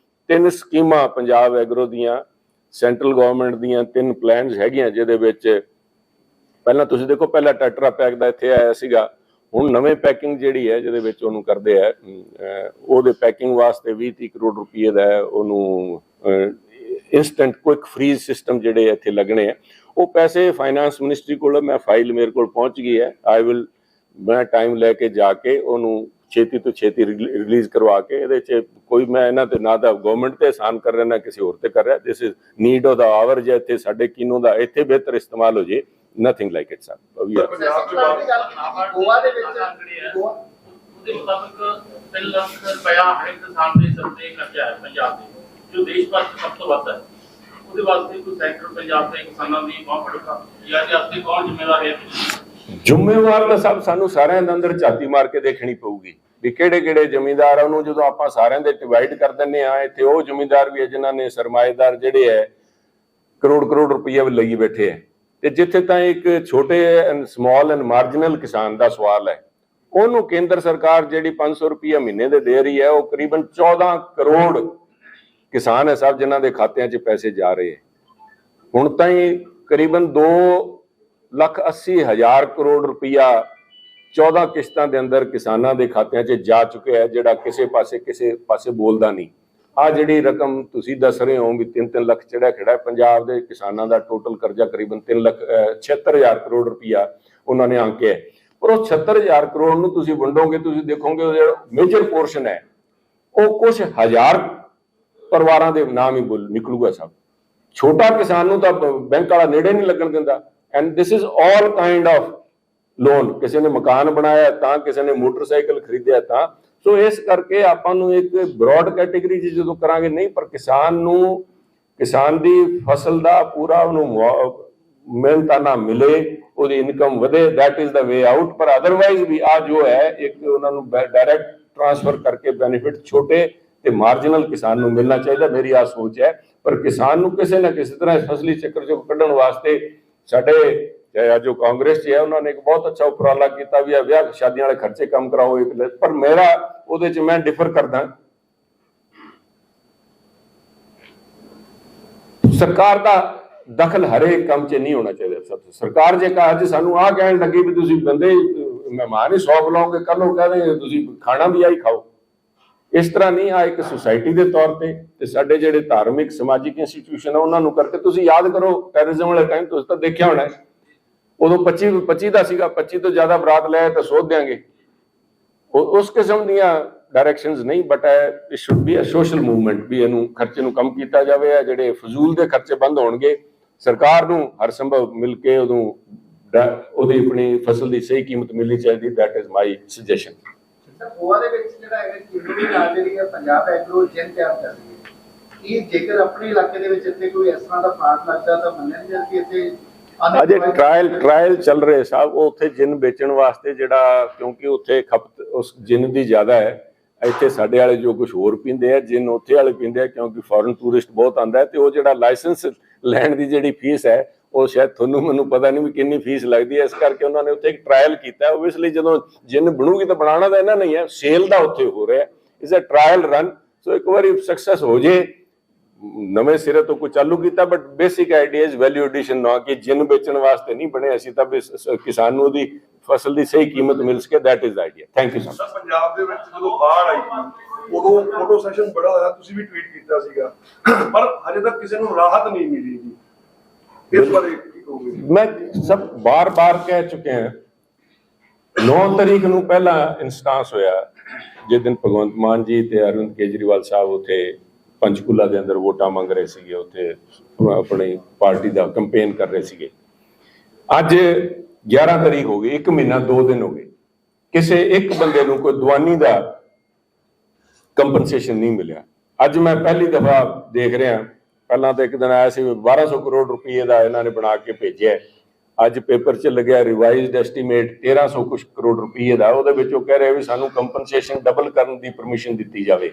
3 ਸਕੀਮਾਂ ਪੰਜਾਬ ਐਗਰੋ ਦੀਆਂ, ਸੈਂਟਰਲ ਗਵਰਨਮੈਂਟ ਦੀਆਂ 3 ਪਲਾਨਸ ਹੈਗੀਆਂ, ਜਿਹਦੇ ਵਿੱਚ ਪਹਿਲਾਂ ਤੁਸੀਂ ਦੇਖੋ ਪਹਿਲਾਂ ਟੈਟਰਾ ਪੈਕ ਦਾ ਇੱਥੇ ਆਇਆ ਸੀਗਾ, ਹੁਣ ਨਵੇਂ ਪੈਕਿੰਗ ਜਿਹੜੀ ਹੈ ਜਿਹਦੇ ਵਿੱਚ ਉਹਨੂੰ ਕਰਦੇ ਆ, ਉਹਦੇ ਪੈਕਿੰਗ ਵਾਸਤੇ 20-30 ਕਰੋੜ ਰੁਪਏ ਦਾ ਹੈ। ਉਹਨੂੰ ਇੰਸਟੈਂਟ ਕੁਇਕ ਫਰੀਜ਼ ਸਿਸਟਮ ਜਿਹੜੇ ਇੱਥੇ ਲੱਗਣੇ ਆ। ਉਹ ਪੈਸੇ ਫਾਈਨਾਂਸ ਮਿਨਿਸਟਰੀ ਕੋਲ, ਮੈਂ ਫਾਈਲ ਮੇਰੇ ਕੋਲ ਪਹੁੰਚ ਗਈ ਹੈ। ਮੈਂ ਟਾਈਮ ਲੈ ਕੇ ਜਾ ਕੇ ਉਹਨੂੰ ਛੇਤੀ ਤੋਂ ਛੇਤੀ ਰਿਲੀਜ਼ ਕਰਵਾ ਕੇ, ਇਹਦੇ 'ਚ ਕੋਈ ਮੈਂ ਇਹਨਾਂ ਤੇ ਨਾ ਤਾਂ ਗਵਰਨਮੈਂਟ ਤੇ ਆਸਾਨ ਕਰ ਰਿਹਾ ਨਾ ਕਿਸੇ ਹੋਰ ਤੇ ਕਰ ਰਿਹਾ। This is need of the hour. ਜੇ ਇੱਥੇ ਸਾਡੇ ਕਿੰਨੂ ਦਾ ਇੱਥੇ ਬਿਹਤਰ ਇਸਤੇਮਾਲ ਹੋ ਜੇ, nothing like it sir. Goa ਦੇ ਵਿੱਚ ਉਹਦੇ ਮੁਤਾਬਕ 3 ਲੱਖ ਰੁਪਇਆ ਹਰ ਕਿਸਾਨ ਦੇ ਸਿਰ ਤੇ ਖਰਚਾ ਹੈ ਪੰਜਾਬ ਦੇ, ਜੋ ਦੇਸ਼ ਭਰ 'ਚ ਸਭ ਤੋਂ ਵੱਧ ਹੈ। ਉਹਦੇ ਵਾਸਤੇ ਕੋਈ ਸੈਕਟਰ ਪੰਜਾਬ ਦੇ ਕਿਸਾਨਾਂ ਦੀ ਬਹੁਤ ਵੱਡਾ ਜਾਂ ਵਾਸਤੇ ਕੌਣ ਜ਼ਿੰਮੇਵਾਰ ਹੈ? ਜ਼ਿੰਮੇਵਾਰ ਤਾਂ ਸਭ ਸਾਨੂੰ ਸਾਰਿਆਂ ਦੇ ਅੰਦਰ ਝਾਤੀ ਮਾਰ ਕੇ ਦੇਖਣੀ ਪਊਗੀ ਵੀ ਕਿਹੜੇ ਕਿਹੜੇ ਜ਼ਿਮੀਂਦਾਰ ਉਹਨੂੰ ਜਦੋਂ ਆਪਾਂ ਸਾਰਿਆਂ ਦੇ ਡਿਵਾਈਡ ਕਰ ਦਿੰਦੇ ਆ। ਇੱਥੇ ਉਹ ਜ਼ਿਮੀਂਦਾਰ ਵੀ ਹੈ ਜਿਨ੍ਹਾਂ ਨੇ ਸਰਮਾਏਦਾਰ ਜਿਹੜੇ ਹੈ ਕਰੋੜ ਰੁਪਈਆ ਵੀ ਲਈ ਬੈਠੇ ਹੈ, ਤੇ ਜਿੱਥੇ ਤਾਂ ਇੱਕ ਛੋਟੇ ਸਮਾਲ ਐਂਡ ਮਾਰਜਨਲ ਕਿਸਾਨ ਦਾ ਸਵਾਲ ਹੈ, ਉਹਨੂੰ ਕੇਂਦਰ ਸਰਕਾਰ ਜਿਹੜੀ 500 ਰੁਪਈਆ ਮਹੀਨੇ ਦੇ ਰਹੀ ਹੈ, ਉਹ ਕਰੀਬਨ 14 ਕਰੋੜ ਕਿਸਾਨ ਹੈ ਸਾਹਿਬ ਜਿਨ੍ਹਾਂ ਦੇ ਖਾਤਿਆਂ 'ਚ ਪੈਸੇ ਜਾ ਰਹੇ ਹੈ। ਹੁਣ ਤਾਈਂ ਕਰੀਬਨ 2,80,000 ਕਰੋੜ ਰੁਪਈਆ 14 ਕਿਸ਼ਤਾਂ ਦੇ ਅੰਦਰ ਕਿਸਾਨਾਂ ਦੇ ਖਾਤਿਆਂ 'ਚ ਜਾ ਚੁੱਕਿਆ ਹੈ, ਜਿਹੜਾ ਕਿਸੇ ਪਾਸੇ ਬੋਲਦਾ ਨਹੀਂ। ਆ ਜਿਹੜੀ ਰਕਮ ਤੁਸੀਂ ਦੱਸ ਰਹੇ ਹੋ ਵੀ 3-3 ਲੱਖ ਚੜਿਆ ਖੜਾ ਪੰਜਾਬ ਦੇ ਕਿਸਾਨਾਂ ਦਾ ਟੋਟਲ ਕਰਜ਼ਾ ਕਰੀਬਨ 3,76,000 ਕਰੋੜ ਰੁਪਈਆ ਉਹਨਾਂ ਨੇ ਆਂਕਿਆ। ਪਰ ਉਹ 76,000 ਕਰੋੜ ਨੂੰ ਤੁਸੀਂ ਵੰਡੋਗੇ, ਤੁਸੀਂ ਦੇਖੋਗੇ ਉਹ ਜਿਹੜਾ ਮੇਜਰ ਪੋਰਸ਼ਨ ਹੈ ਉਹ ਕੁਝ ਹਜ਼ਾਰ ਪਰਿਵਾਰਾਂ ਦੇ ਨਾਮ ਹੀ ਨਿਕਲੂਗਾ ਸਾਹਿਬ। ਛੋਟਾ ਕਿਸਾਨ ਨੂੰ ਤਾਂ ਬੈਂਕ ਵਾਲਾ ਨੇੜੇ ਨਹੀਂ ਲੱਗਣ ਦਿੰਦਾ। And this is all kind of loan. ਕਿਸੇ ਨੇ ਮਕਾਨ ਬਣਾਇਆ ਤਾਂ, ਕਿਸੇ ਨੇ ਮੋਟਰਸਾਈਕਲ ਖਰੀਦਿਆ ਤਾਂ। ਸੋ ਇਸ ਕਰਕੇ ਆਪਾਂ ਨੂੰ ਇੱਕ ਬ੍ਰੌਡ ਕੈਟੇਗਰੀ 'ਚ ਜਦੋਂ ਕਰਾਂਗੇ ਨਹੀਂ, ਪਰ ਕਿਸਾਨ ਦੀ ਫਸਲ ਦਾ ਪੂਰਾ ਉਹਨੂੰ ਮਿਹਨਤਾਨਾ ਮਿਲੇ, ਉਹਦੀ ਇਨਕਮ ਵਧੇ, that is the way out. ਪਰ ਅਦਰਵਾਈਜ਼ ਵੀ ਆ ਜੋ ਹੈ ਇੱਕ ਉਹਨਾਂ ਨੂੰ ਡਾਇਰੈਕਟ ਟ੍ਰਾਂਸਫਰ ਕਰਕੇ ਬੈਨੀਫਿਟ ਛੋਟੇ ਤੇ ਮਾਰਜਨਲ ਕਿਸਾਨ ਨੂੰ ਮਿਲਣਾ ਚਾਹੀਦਾ, ਮੇਰੀ ਆ ਸੋਚ ਹੈ। ਪਰ ਕਿਸਾਨ ਨੂੰ ਕਿਸੇ ਨਾ ਕਿਸੇ ਤਰ੍ਹਾਂ ਫਸਲੀ ਚੱਕਰ ਚੋਂ ਕੱਢਣ ਵਾਸਤੇ ਸਾਡੇ ਜੋ ਕਾਂਗਰਸ 'ਚ ਹੈ ਉਹਨਾਂ ਨੇ ਇੱਕ ਬਹੁਤ ਅੱਛਾ ਉਪਰਾਲਾ ਕੀਤਾ ਵੀ ਵਿਆਹ ਸ਼ਾਦੀਆਂ ਵਾਲੇ ਖਰਚੇ ਕੰਮ ਕਰਾਓ ਇੱਕ। ਪਰ ਮੇਰਾ ਉਹਦੇ 'ਚ ਮੈਂ ਡਿਫਰ ਕਰਦਾ, ਸਰਕਾਰ ਦਾ ਦਖਲ ਹਰੇਕ ਕੰਮ 'ਚ ਨਹੀਂ ਹੋਣਾ ਚਾਹੀਦਾ। ਸਰਕਾਰ ਜੇ ਅੱਜ ਸਾਨੂੰ ਆਹ ਕਹਿਣ ਲੱਗੀ ਵੀ ਤੁਸੀਂ ਬੰਦੇ ਮਹਿਮਾਨ ਹੀ 100 ਬੁਲਾਓਗੇ, ਕੱਲ ਨੂੰ ਕਹਿ ਦੇਣਗੇ ਤੁਸੀਂ ਖਾਣਾ ਵੀ ਆਹੀ ਖਾਓ। ਇਸ ਤਰ੍ਹਾਂ ਨਹੀਂ। ਆ ਇੱਕ ਸੁਸਾਇਟੀ ਦੇ ਤੌਰ ਤੇ ਸਾਡੇ ਜਿਹੜੇ ਧਾਰਮਿਕ ਸਮਾਜਿਕ ਇੰਸਟੀਟਿਊਸ਼ਨ ਆ ਉਹਨਾਂ ਨੂੰ ਕਰਕੇ ਤੁਸੀਂ ਯਾਦ ਕਰੋ ਟੈਰਰਿਜ਼ਮ ਵਾਲੇ ਟਾਈਮ ਤੁਸੀਂ ਤਾਂ ਦੇਖਿਆ ਹੋਣਾ, ਉਦੋਂ 25 ਦਾ ਸੀਗਾ, 25 ਤੋਂ ਜ਼ਿਆਦਾ ਬਰਾਤ ਲੈ ਤਾਂ ਸੋਧ ਦਿਆਂਗੇ। ਉਸ ਕਿਸਮ ਦੀਆਂ ਡਾਇਰੈਕਸ਼ਨਸ ਨਹੀਂ, but it should be a social movement ਵੀ ਇਹਨੂੰ ਖਰਚੇ ਨੂੰ ਕਮ ਕੀਤਾ ਜਾਵੇ। ਆ ਜਿਹੜੇ ਫਜ਼ੂਲ ਦੇ ਖਰਚੇ ਬੰਦ ਹੋਣਗੇ, ਸਰਕਾਰ ਨੂੰ ਹਰ ਸੰਭਵ ਮਿਲ ਕੇ ਉਹਦੀ ਆਪਣੀ ਫਸਲ ਦੀ ਸਹੀ ਕੀਮਤ ਮਿਲਣੀ ਚਾਹੀਦੀ। That is my suggestion. Goa ਦੇ ਵਿੱਚ ਜਿਹੜਾ ਹੈਗਾ ਕਿੰਨੂ ਦੀ ਨਾਲ ਜਿਹੜੀ ਹੈ ਪੰਜਾਬ ਐਗਰੋ ਜਿੰਨ ਤਿਆਰ ਕਰ ਰਹੀ ਹੈ, ਇਹ ਜੇਕਰ ਆਪਣੇ ਇਲਾਕੇ ਦੇ ਵਿੱਚ ਇੱਥੇ ਕੋਈ ਇਸ ਤਰ੍ਹਾਂ ਦਾ ਪਲਾਂਟ ਲੱਗਦਾ ਤਾਂ ਮੰਨਿਆ ਨਹੀਂ ਜਾਂਦਾ ਕਿ ਇੱਥੇ ਅਜੇ ਟ੍ਰਾਇਲ ਚੱਲ ਰਹੇ ਸਾਹਿਬ। ਉਹ ਉੱਥੇ ਜਿੰਨ ਵੇਚਣ ਵਾਸਤੇ ਜਿਹੜਾ, ਕਿਉਂਕਿ ਉੱਥੇ ਖਪਤ ਉਸ ਜਿੰਨ ਦੀ ਜ਼ਿਆਦਾ ਹੈ। ਇੱਥੇ ਸਾਡੇ ਵਾਲੇ ਜੋ ਕੁਝ ਹੋਰ ਪੀਂਦੇ ਆ ਜਿੰਨ, ਉੱਥੇ ਵਾਲੇ ਪੀਂਦੇ ਆ ਕਿਉਂਕਿ ਫੋਰਨ ਟੂਰਿਸਟ ਬਹੁਤ ਆਉਂਦਾ ਹੈ। ਤੇ ਉਹ ਜਿਹੜਾ ਲਾਇਸੈਂਸ ਲੈਣ ਦੀ ਜਿਹੜੀ ਫੀਸ ਹੈ ਉਹ ਸ਼ਾਇਦ ਤੁਹਾਨੂੰ ਮੈਨੂੰ ਪਤਾ ਨਹੀਂ ਵੀ ਕਿੰਨੀ ਫੀਸ ਲੱਗਦੀ ਹੈ, ਇਸ ਕਰਕੇ ਉਹਨਾਂ ਨੇ ਉੱਥੇ ਇੱਕ ਟ੍ਰਾਇਲ ਕੀਤਾ। ਓਬਵੀਅਸਲੀ ਜਦੋਂ ਜਿੰਨ ਬਣੂਗੀ ਤਾਂ ਬਣਾਉਣਾ ਤਾਂ ਇਹਨਾਂ ਨਹੀਂ ਹੈ, ਸੇਲ ਦਾ ਉੱਥੇ ਹੋ ਰਿਹਾ, ਇਟਸ ਅ ਟ੍ਰਾਇਲ ਰਨ। ਸੋ ਇੱਕ ਵਾਰੀ ਸਕਸੈਸ ਹੋ ਜੇ, ਨਵੇਂ ਸਿਰੇ ਤੋਂ ਕੋਈ ਚਾਲੂ ਕੀਤਾ, but basic idea is value addition, ਨਾ ਕਿ ਜਿੰਨ ਵੇਚਣ ਵਾਸਤੇ ਨਹੀਂ ਬਣੇ। ਅਸੀਂ ਤਾਂ ਕਿਸਾਨ ਨੂੰ ਉਹਦੀ ਫਸਲ ਦੀ ਸਹੀ ਕੀਮਤ ਮਿਲ ਸਕੇ, that is idea. Thank you so much. Punjab ਦੇ ਵਿੱਚ ਜਦੋਂ ਬਾੜ ਆਈ ਉਦੋਂ ਫੋਟੋ ਸੈਸ਼ਨ ਬੜਾ ਹੋਇਆ, ਤੁਸੀਂ ਵੀ ਟਵੀਟ ਕੀਤਾ ਸੀਗਾ, ਪਰ ਹਜੇ ਤੱਕ ਕਿਸੇ ਨੂੰ ਰਾਹਤ ਨਹੀਂ ਮਿਲੀ ਜੀ, ਇਸ ਬਾਰੇ ਕੀ ਕਹੋਗੇ? ਮੈਂ ਸਭ ਬਾਰ-ਬਾਰ ਕਹਿ ਚੁੱਕੇ ਹਾਂ, 9 ਤਾਰੀਖ ਨੂੰ ਪਹਿਲਾ ਇੰਸਟੈਂਸ ਹੋਇਆ, ਜਿਸ ਦਿਨ ਭਗਵੰਤ ਮਾਨ ਜੀ ਤੇ ਅਰਵਿੰਦ ਕੇਜਰੀਵਾਲ ਸਾਹਿਬ ਉੱਥੇ ਪੰਚਕੂਲਾ ਦੇ ਅੰਦਰ ਵੋਟਾਂ ਮੰਗ ਰਹੇ ਸੀਗੇ, ਉੱਥੇ ਆਪਣੀ ਪਾਰਟੀ ਦਾ ਕੰਪੇਨ ਕਰ ਰਹੇ ਸੀਗੇ। ਅੱਜ 11 ਤਾਰੀਖ ਹੋ ਗਈ, 1 ਮਹੀਨਾ 2 ਦਿਨ ਹੋ ਗਏ, ਕਿਸੇ ਇੱਕ ਬੰਦੇ ਨੂੰ ਕੋਈ ਦਵਾਨੀ ਦਾ ਕੰਪਨਸੇਸ਼ਨ ਨਹੀਂ ਮਿਲਿਆ। ਅੱਜ ਮੈਂ ਪਹਿਲੀ ਦਫਾ ਦੇਖ ਰਿਹਾ, ਪਹਿਲਾਂ ਤਾਂ ਇੱਕ ਦਿਨ ਆਇਆ ਸੀ 1200 ਕਰੋੜ ਰੁਪਏ ਦਾ ਇਹਨਾਂ ਨੇ ਬਣਾ ਕੇ ਭੇਜਿਆ, ਅੱਜ ਪੇਪਰ 'ਚ ਲੱਗਿਆ ਰਿਵਾਈਜ਼ਡ ਐਸਟੀਮੇਟ 1300 ਕੁਛ ਕਰੋੜ ਰੁਪਏ ਦਾ। ਉਹਦੇ ਵਿੱਚ ਉਹ ਕਹਿ ਰਹੇ ਵੀ ਸਾਨੂੰ ਕੰਪਨਸੇਸ਼ਨ ਡਬਲ ਕਰਨ ਦੀ ਪਰਮਿਸ਼ਨ ਦਿੱਤੀ ਜਾਵੇ,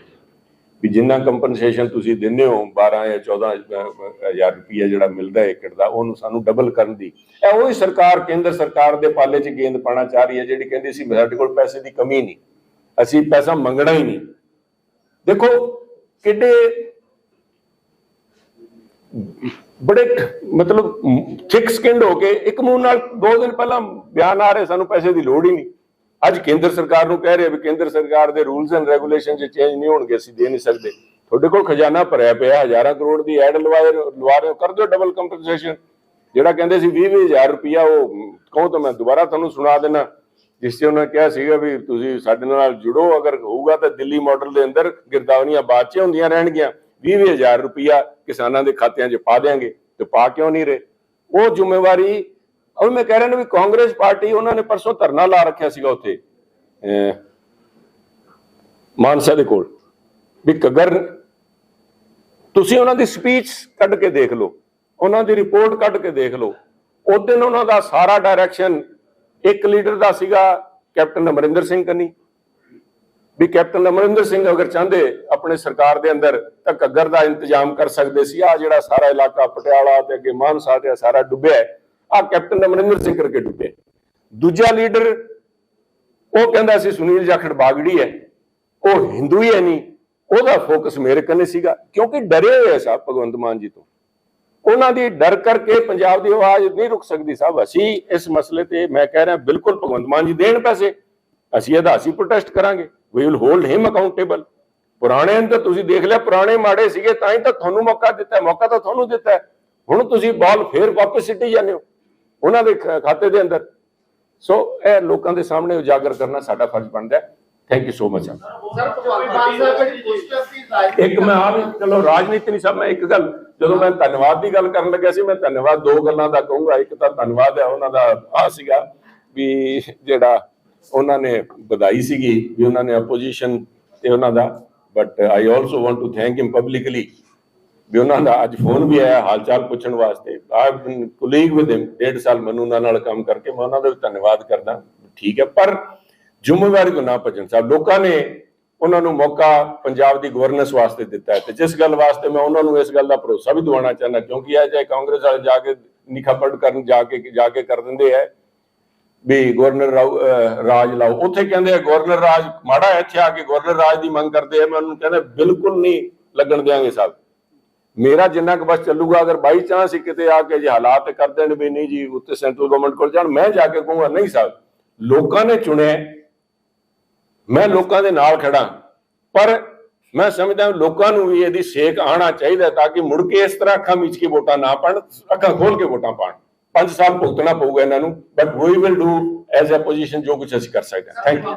ਵੀ ਜਿੰਨਾ ਕੰਪਨਸੇਸ਼ਨ ਤੁਸੀਂ ਦਿੰਦੇ ਹੋ 12 ਜਾਂ 14,000 ਰੁਪਏ ਜਿਹੜਾ ਮਿਲਦਾ ਏਕੜ ਦਾ, ਉਹਨੂੰ ਸਾਨੂੰ ਡਬਲ ਕਰਨ ਦੀ। ਇਹ ਉਹੀ ਸਰਕਾਰ, ਕੇਂਦਰ ਸਰਕਾਰ ਦੇ ਪਾਲੇ 'ਚ ਗੇਂਦ ਪਾਉਣਾ ਚਾਹ ਰਹੀ ਹੈ, ਜਿਹੜੀ ਕਹਿੰਦੀ ਸੀ ਸਾਡੇ ਕੋਲ ਪੈਸੇ ਦੀ ਕਮੀ ਨਹੀਂ, ਅਸੀਂ ਪੈਸਾ ਮੰਗਣਾ ਹੀ ਨਹੀਂ। ਦੇਖੋ ਕਿੱਡੇ ਬੜੇ ਮਤਲਬ ਥਿਕ ਸਕਿੰਡ ਹੋ ਕੇ ਇੱਕ ਮੂੰਹ ਨਾਲ 2 ਦਿਨ ਪਹਿਲਾਂ ਬਿਆਨ ਆ ਰਹੇ ਸਾਨੂੰ ਪੈਸੇ ਦੀ ਲੋੜ ਹੀ ਨਹੀਂ। ਅੱਜ ਕੇਂਦਰ ਸਰਕਾਰ ਨੂੰ ਕਹਿ ਰਹੇ ਵੀ ਕੇਂਦਰ ਸਰਕਾਰ ਦੇ ਰੂਲਸ ਐਂਡ ਰੈਗੂਲੇਸ਼ਨ 'ਚ ਚੇਂਜ ਨਹੀਂ ਹੋਣਗੇ, ਅਸੀਂ ਦੇ ਨਹੀਂ ਸਕਦੇ। ਤੁਹਾਡੇ ਕੋਲ ਖਜ਼ਾਨਾ ਭਰਿਆ ਪਿਆ, ਹਜ਼ਾਰਾਂ ਕਰੋੜ ਦੀ ਐਡ ਲਵਾ ਰਹੇ ਹੋ, ਕਰ ਦਿਓ ਡਬਲ ਕੰਪਨਸੇਸ਼ਨ। ਜਿਹੜਾ ਕਹਿੰਦੇ ਸੀ 20,000 ਰੁਪਇਆ, ਉਹ ਕਹੋ ਤਾਂ ਮੈਂ ਦੁਬਾਰਾ ਤੁਹਾਨੂੰ ਸੁਣਾ ਦੇਣਾ, ਜਿਸ 'ਚ ਉਹਨਾਂ ਕਿਹਾ ਸੀਗਾ ਵੀ ਤੁਸੀਂ ਸਾਡੇ ਨਾਲ ਜੁੜੋ, ਅਗਰ ਹੋਊਗਾ ਤਾਂ ਦਿੱਲੀ ਮਾਡਲ ਦੇ ਅੰਦਰ ਗਿਰਦਾਵਰੀਆਂ ਬਾਅਦ 'ਚ ਹੁੰਦੀਆਂ ਰਹਿਣਗੀਆਂ, 20,000 ਰੁਪਇਆ ਕਿਸਾਨਾਂ ਦੇ ਖਾਤਿਆਂ 'ਚ ਪਾ ਦਿਆਂਗੇ। ਤੇ ਪਾ ਕਿਉਂ ਨਹੀਂ ਰਹੇ? ਉਹ ਜ਼ਿੰਮੇਵਾਰੀ ਉਹ ਮੈਂ ਕਹਿ ਰਿਹਾ ਨਾ ਵੀ ਕਾਂਗਰਸ ਪਾਰਟੀ, ਉਹਨਾਂ ਨੇ ਪਰਸੋਂ ਧਰਨਾ ਲਾ ਰੱਖਿਆ ਸੀਗਾ ਉੱਥੇ ਮਾਨਸਾ ਦੇ ਕੋਲ, ਵੀ ਕਗਰ ਤੁਸੀਂ ਉਹਨਾਂ ਦੀ ਸਪੀਚ ਕੱਢ ਕੇ ਦੇਖ ਲਓ, ਉਹਨਾਂ ਦੀ ਰਿਪੋਰਟ ਕੱਢ ਕੇ ਦੇਖ ਲਓ। ਉਸ ਦਿਨ ਉਹਨਾਂ ਦਾ ਸਾਰਾ ਡਾਇਰੈਕਸ਼ਨ ਇੱਕ ਲੀਡਰ ਦਾ ਸੀਗਾ, ਕੈਪਟਨ ਅਮਰਿੰਦਰ ਸਿੰਘ ਕੰਨੀ, ਵੀ ਕੈਪਟਨ ਅਮਰਿੰਦਰ ਸਿੰਘ ਅਗਰ ਚਾਹੁੰਦੇ ਆਪਣੇ ਸਰਕਾਰ ਦੇ ਅੰਦਰ ਤਾਂ ਘੱਗਰ ਦਾ ਇੰਤਜ਼ਾਮ ਕਰ ਸਕਦੇ ਸੀ। ਆ ਜਿਹੜਾ ਸਾਰਾ ਇਲਾਕਾ ਪਟਿਆਲਾ ਤੇ ਅੱਗੇ ਮਾਨਸਾ ਤੇ ਸਾਰਾ ਡੁੱਬਿਆ, ਆ ਕੈਪਟਨ ਅਮਰਿੰਦਰ ਸਿੰਘ ਕਰਕੇ ਡੁੱਬਿਆ। ਦੂਜਾ ਲੀਡਰ ਉਹ ਕਹਿੰਦਾ ਸੀ ਸੁਨੀਲ ਜਾਖੜ ਬਾਗੜੀ ਹੈ, ਉਹ ਹਿੰਦੂ ਹੀ ਹੈ ਨਹੀਂ, ਉਹਦਾ ਫੋਕਸ ਮੇਰੇ ਕੰਨੇ ਸੀਗਾ, ਕਿਉਂਕਿ ਡਰੇ ਹੋਏ ਸਾਹਿਬ ਭਗਵੰਤ ਮਾਨ ਜੀ ਤੋਂ। ਉਹਨਾਂ ਦੀ ਡਰ ਕਰਕੇ ਪੰਜਾਬ ਦੀ ਆਵਾਜ਼ ਨਹੀਂ ਰੁਕ ਸਕਦੀ ਸਾਹਿਬ। ਅਸੀਂ ਇਸ ਮਸਲੇ ਤੇ ਮੈਂ ਕਹਿ ਰਿਹਾ ਬਿਲਕੁਲ ਭਗਵੰਤ ਮਾਨ ਜੀ ਦੇਣ ਪੈਸੇ, ਅਸੀਂ ਇਹਦਾ ਅਸੀਂ ਪ੍ਰੋਟੈਸਟ ਕਰਾਂਗੇ, we will hold him accountable. ਪੁਰਾਣੇ ਤਾਂ ਤੁਸੀਂ ਦੇਖ ਲਿਆ, ਪੁਰਾਣੇ ਮਾੜੇ ਸੀਗੇ ਤਾਂ ਹੀ ਤਾਂ ਤੁਹਾਨੂੰ ਮੌਕਾ ਦਿੱਤਾ, ਮੌਕਾ ਤਾਂ ਤੁਹਾਨੂੰ ਦਿੱਤਾ, ਹੁਣ ਤੁਸੀਂ ਬਾਲ ਫੇਰ ਵਾਪਸ ਸਿੱਟੀ ਜਾਂਦੇ ਹੋ ਉਹਨਾਂ ਦੇ ਖਾਤੇ ਦੇ ਅੰਦਰ। ਸੋ ਇਹ ਲੋਕਾਂ ਦੇ ਸਾਹਮਣੇ ਉਜਾਗਰ ਕਰਨਾ ਸਾਡਾ ਫਰਜ਼ ਬਣਦਾ ਹੈ। Thank you so much. Sir Bhagwant Mann Sahib ਦੀ ਪੋਸਟਰ ਦੀ ਰਾਜਨੀਤੀ, ਇੱਕ ਮੈਂ ਆ ਵੀ ਚਲੋ ਰਾਜਨੀਤੀ ਨਹੀਂ ਸਾਹਿਬ, ਮੈਂ ਇੱਕ ਗੱਲ, ਜਦੋਂ ਮੈਂ ਧੰਨਵਾਦ ਦੀ ਗੱਲ ਕਰਨ ਲੱਗਿਆ ਸੀ, ਮੈਂ ਧੰਨਵਾਦ 2 ਗੱਲਾਂ ਦਾ ਕਹੂੰਗਾ। ਇੱਕ ਤਾਂ ਧੰਨਵਾਦ ਹੈ ਉਹਨਾਂ ਦਾ ਆ ਸੀਗਾ ਵੀ ਜਿਹੜਾ ਉਹਨਾਂ ਨੇ ਵਧਾਈ ਸੀਗੀ ਵੀ ਉਹਨਾਂ ਨੇ ਆਪੋਜੀਸ਼ਨ ਤੇ ਉਹਨਾਂ ਦਾ, but I also want to thank him publicly ਵੀ ਉਹਨਾਂ ਦਾ ਅੱਜ ਫੋਨ ਵੀ ਆਇਆ ਹਾਲ ਚਾਲ ਪੁੱਛਣ ਵਾਸਤੇ। I have been colleague with him, 1.5 ਸਾਲ ਮੈਨੂੰ ਉਹਨਾਂ ਨਾਲ ਕੰਮ ਕਰਕੇ, ਮੈਂ ਉਹਨਾਂ ਦਾ ਵੀ ਧੰਨਵਾਦ ਕਰਦਾ। ਠੀਕ ਹੈ, ਪਰ ਜ਼ਿੰਮੇਵਾਰੀ ਤੋਂ ਨਾ ਭੱਜਣ ਸਾਹਿਬ। ਲੋਕਾਂ ਨੇ ਉਹਨਾਂ ਨੂੰ ਮੌਕਾ ਪੰਜਾਬ ਦੀ ਗਵਰਨੈਂਸ ਵਾਸਤੇ ਦਿੱਤਾ ਹੈ, ਤੇ ਜਿਸ ਗੱਲ ਵਾਸਤੇ ਮੈਂ ਉਹਨਾਂ ਨੂੰ ਇਸ ਗੱਲ ਦਾ ਭਰੋਸਾ ਵੀ ਦਿਵਾਉਣਾ ਚਾਹੁੰਦਾ, ਕਿਉਂਕਿ ਇਹ ਚਾਹੇ ਕਾਂਗਰਸ ਵਾਲੇ ਜਾ ਕੇ ਨਿਖਾਪੜ ਕਰਨ ਜਾ ਕੇ ਕਰ ਦਿੰਦੇ ਹੈ ਵੀ ਗਵਰਨਰ ਰਾਜ ਲਾਓ, ਉੱਥੇ ਕਹਿੰਦੇ ਆ ਗਵਰਨਰ ਰਾਜ ਮਾੜਾ ਹੈ, ਇੱਥੇ ਆ ਕੇ ਗਵਰਨਰ ਰਾਜ ਦੀ ਮੰਗ ਕਰਦੇ ਆ। ਮੈਂ ਉਹਨੂੰ ਕਹਿੰਦਾ ਬਿਲਕੁਲ ਨਹੀਂ ਲੱਗਣ ਦਿਆਂਗੇ ਸਾਹਿਬ, ਮੇਰਾ ਜਿੰਨਾ ਕੁ ਬਸ ਚੱਲੂਗਾ। ਅਗਰ ਬਾਈ ਚਾਂਸ ਹੀ ਕਿਤੇ ਆ ਕੇ ਜੇ ਹਾਲਾਤ ਕਰ ਦੇਣ ਵੀ ਨਹੀਂ ਜੀ ਉੱਤੇ ਸੈਂਟਰਲ ਗਵਰਨਮੈਂਟ ਕੋਲ ਜਾਣ, ਮੈਂ ਜਾ ਕੇ ਕਹੂੰਗਾ ਨਹੀਂ ਸਾਹਿਬ, ਲੋਕਾਂ ਨੇ ਚੁਣਿਆ, ਮੈਂ ਲੋਕਾਂ ਦੇ ਨਾਲ ਖੜਾ, ਪਰ ਮੈਂ ਸਮਝਦਾ ਲੋਕਾਂ ਨੂੰ ਵੀ ਇਹਦੀ ਸੇਕ ਆਉਣਾ ਚਾਹੀਦਾ ਤਾਂ ਕਿ ਮੁੜ ਕੇ ਇਸ ਤਰ੍ਹਾਂ ਅੱਖਾਂ ਮੀਚ ਕੇ ਵੋਟਾਂ ਨਾ ਪਾਣ, ਅੱਖਾਂ ਖੋਲ ਕੇ ਵੋਟਾਂ ਪਾਣ। 5 ਸਾਲ ਭੁਗਤਣਾ ਪਊਗਾ ਇਹਨਾਂ ਨੂੰ, but we will do as a position ਜੋ ਕੁਝ ਅਸੀਂ ਕਰ ਸਕਦੇ ਹਾਂ। Thank you.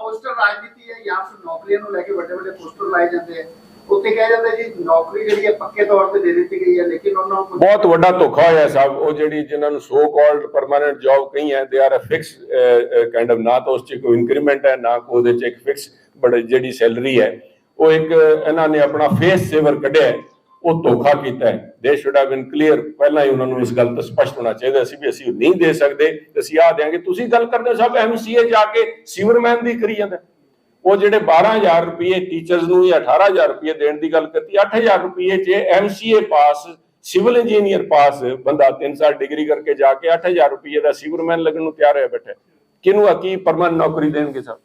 ਪੋਸਟਰ ਰਾਜਨੀਤੀ ਹੈ ਜਾਂ ਫਿਰ ਨੌਕਰੀਆਂ ਨੂੰ ਲੈ ਕੇ ਵੱਡੇ ਵੱਡੇ ਪੋਸਟਰ ਲਾਏ ਜਾਂਦੇ ਆ, ਉੱਤੇ ਕਿਹਾ ਜਾਂਦਾ ਜੀ ਨੌਕਰੀ ਜਿਹੜੀ ਹੈ ਪੱਕੇ ਤੌਰ ਤੇ ਦੇ ਦਿੱਤੀ ਗਈ ਹੈ, ਲੇਕਿਨ ਉਹਨਾਂ ਨੂੰ ਬਹੁਤ ਵੱਡਾ ਧੋਖਾ ਹੋਇਆ ਸਾਹਿਬ। ਉਹ ਜਿਹੜੀ ਜਿਨ੍ਹਾਂ ਨੂੰ ਸੋ ਕਾਲਡ ਪਰਮਾਨੈਂਟ ਜੌਬ ਕਹੀ ਹੈ, they are a fix kind of, ਨਾ ਤਾਂ ਉਸ 'ਚ ਕੋਈ ਇਨਕਰੀਮੈਂਟ ਹੈ ਨਾ ਉਹਦੇ 'ਚ ਇੱਕ ਫਿਕਸ ਬਟ ਜਿਹੜੀ ਸੈਲਰੀ ਹੈ, ਉਹ ਇੱਕ ਇਹਨਾਂ ਨੇ ਆਪਣਾ ਫੇਸ ਸੇਵਰ ਕੱਢਿਆ, ਉਹ ਧੋਖਾ ਕੀਤਾ ਹੈ। ਦੇ ਸ਼ੁਡ ਹੈਵ ਬੀਨ ਕਲੀਅਰ, ਪਹਿਲਾਂ ਹੀ ਉਹਨਾਂ ਨੂੰ ਇਸ ਗੱਲ ਤੋਂ ਸਪਸ਼ਟ ਹੋਣਾ ਚਾਹੀਦਾ ਸੀ ਵੀ ਅਸੀਂ ਨਹੀਂ ਦੇ ਸਕਦੇ, ਅਸੀਂ ਆਹ ਦਿਆਂਗੇ। ਤੁਸੀਂ ਗੱਲ ਕਰਦੇ ਹੋ ਸਾਹਿਬ MCA ਜਾ ਕੇ ਸੀਵਰਮੈਨ ਦੀ ਕਰੀ ਜਾਂਦਾ, ਉਹ ਜਿਹੜੇ 12,000 ਰੁਪਏ ਟੀਚਰਸ ਨੂੰ ਜਾਂ 18,000 ਰੁਪਏ ਦੇਣ ਦੀ ਗੱਲ ਕੀਤੀ, 8,000 ਰੁਪਏ 'ਚ MCA ਪਾਸ ਸਿਵਲ ਇੰਜੀਨੀਅਰ ਪਾਸ ਬੰਦਾ 3 ਸਾਲ ਡਿਗਰੀ ਕਰਕੇ ਜਾ ਕੇ 8000 ਰੁਪਏ ਦਾ ਸੀਵਰਮੈਨ ਲੱਗਣ ਨੂੰ ਤਿਆਰ ਹੋਇਆ ਬੈਠਾ। ਕਿਹਨੂੰ ਕੀ ਪਰਮਾਨੈਂਟ ਨੌਕਰੀ ਦੇਣਗੇ ਸਾਹਿਬ?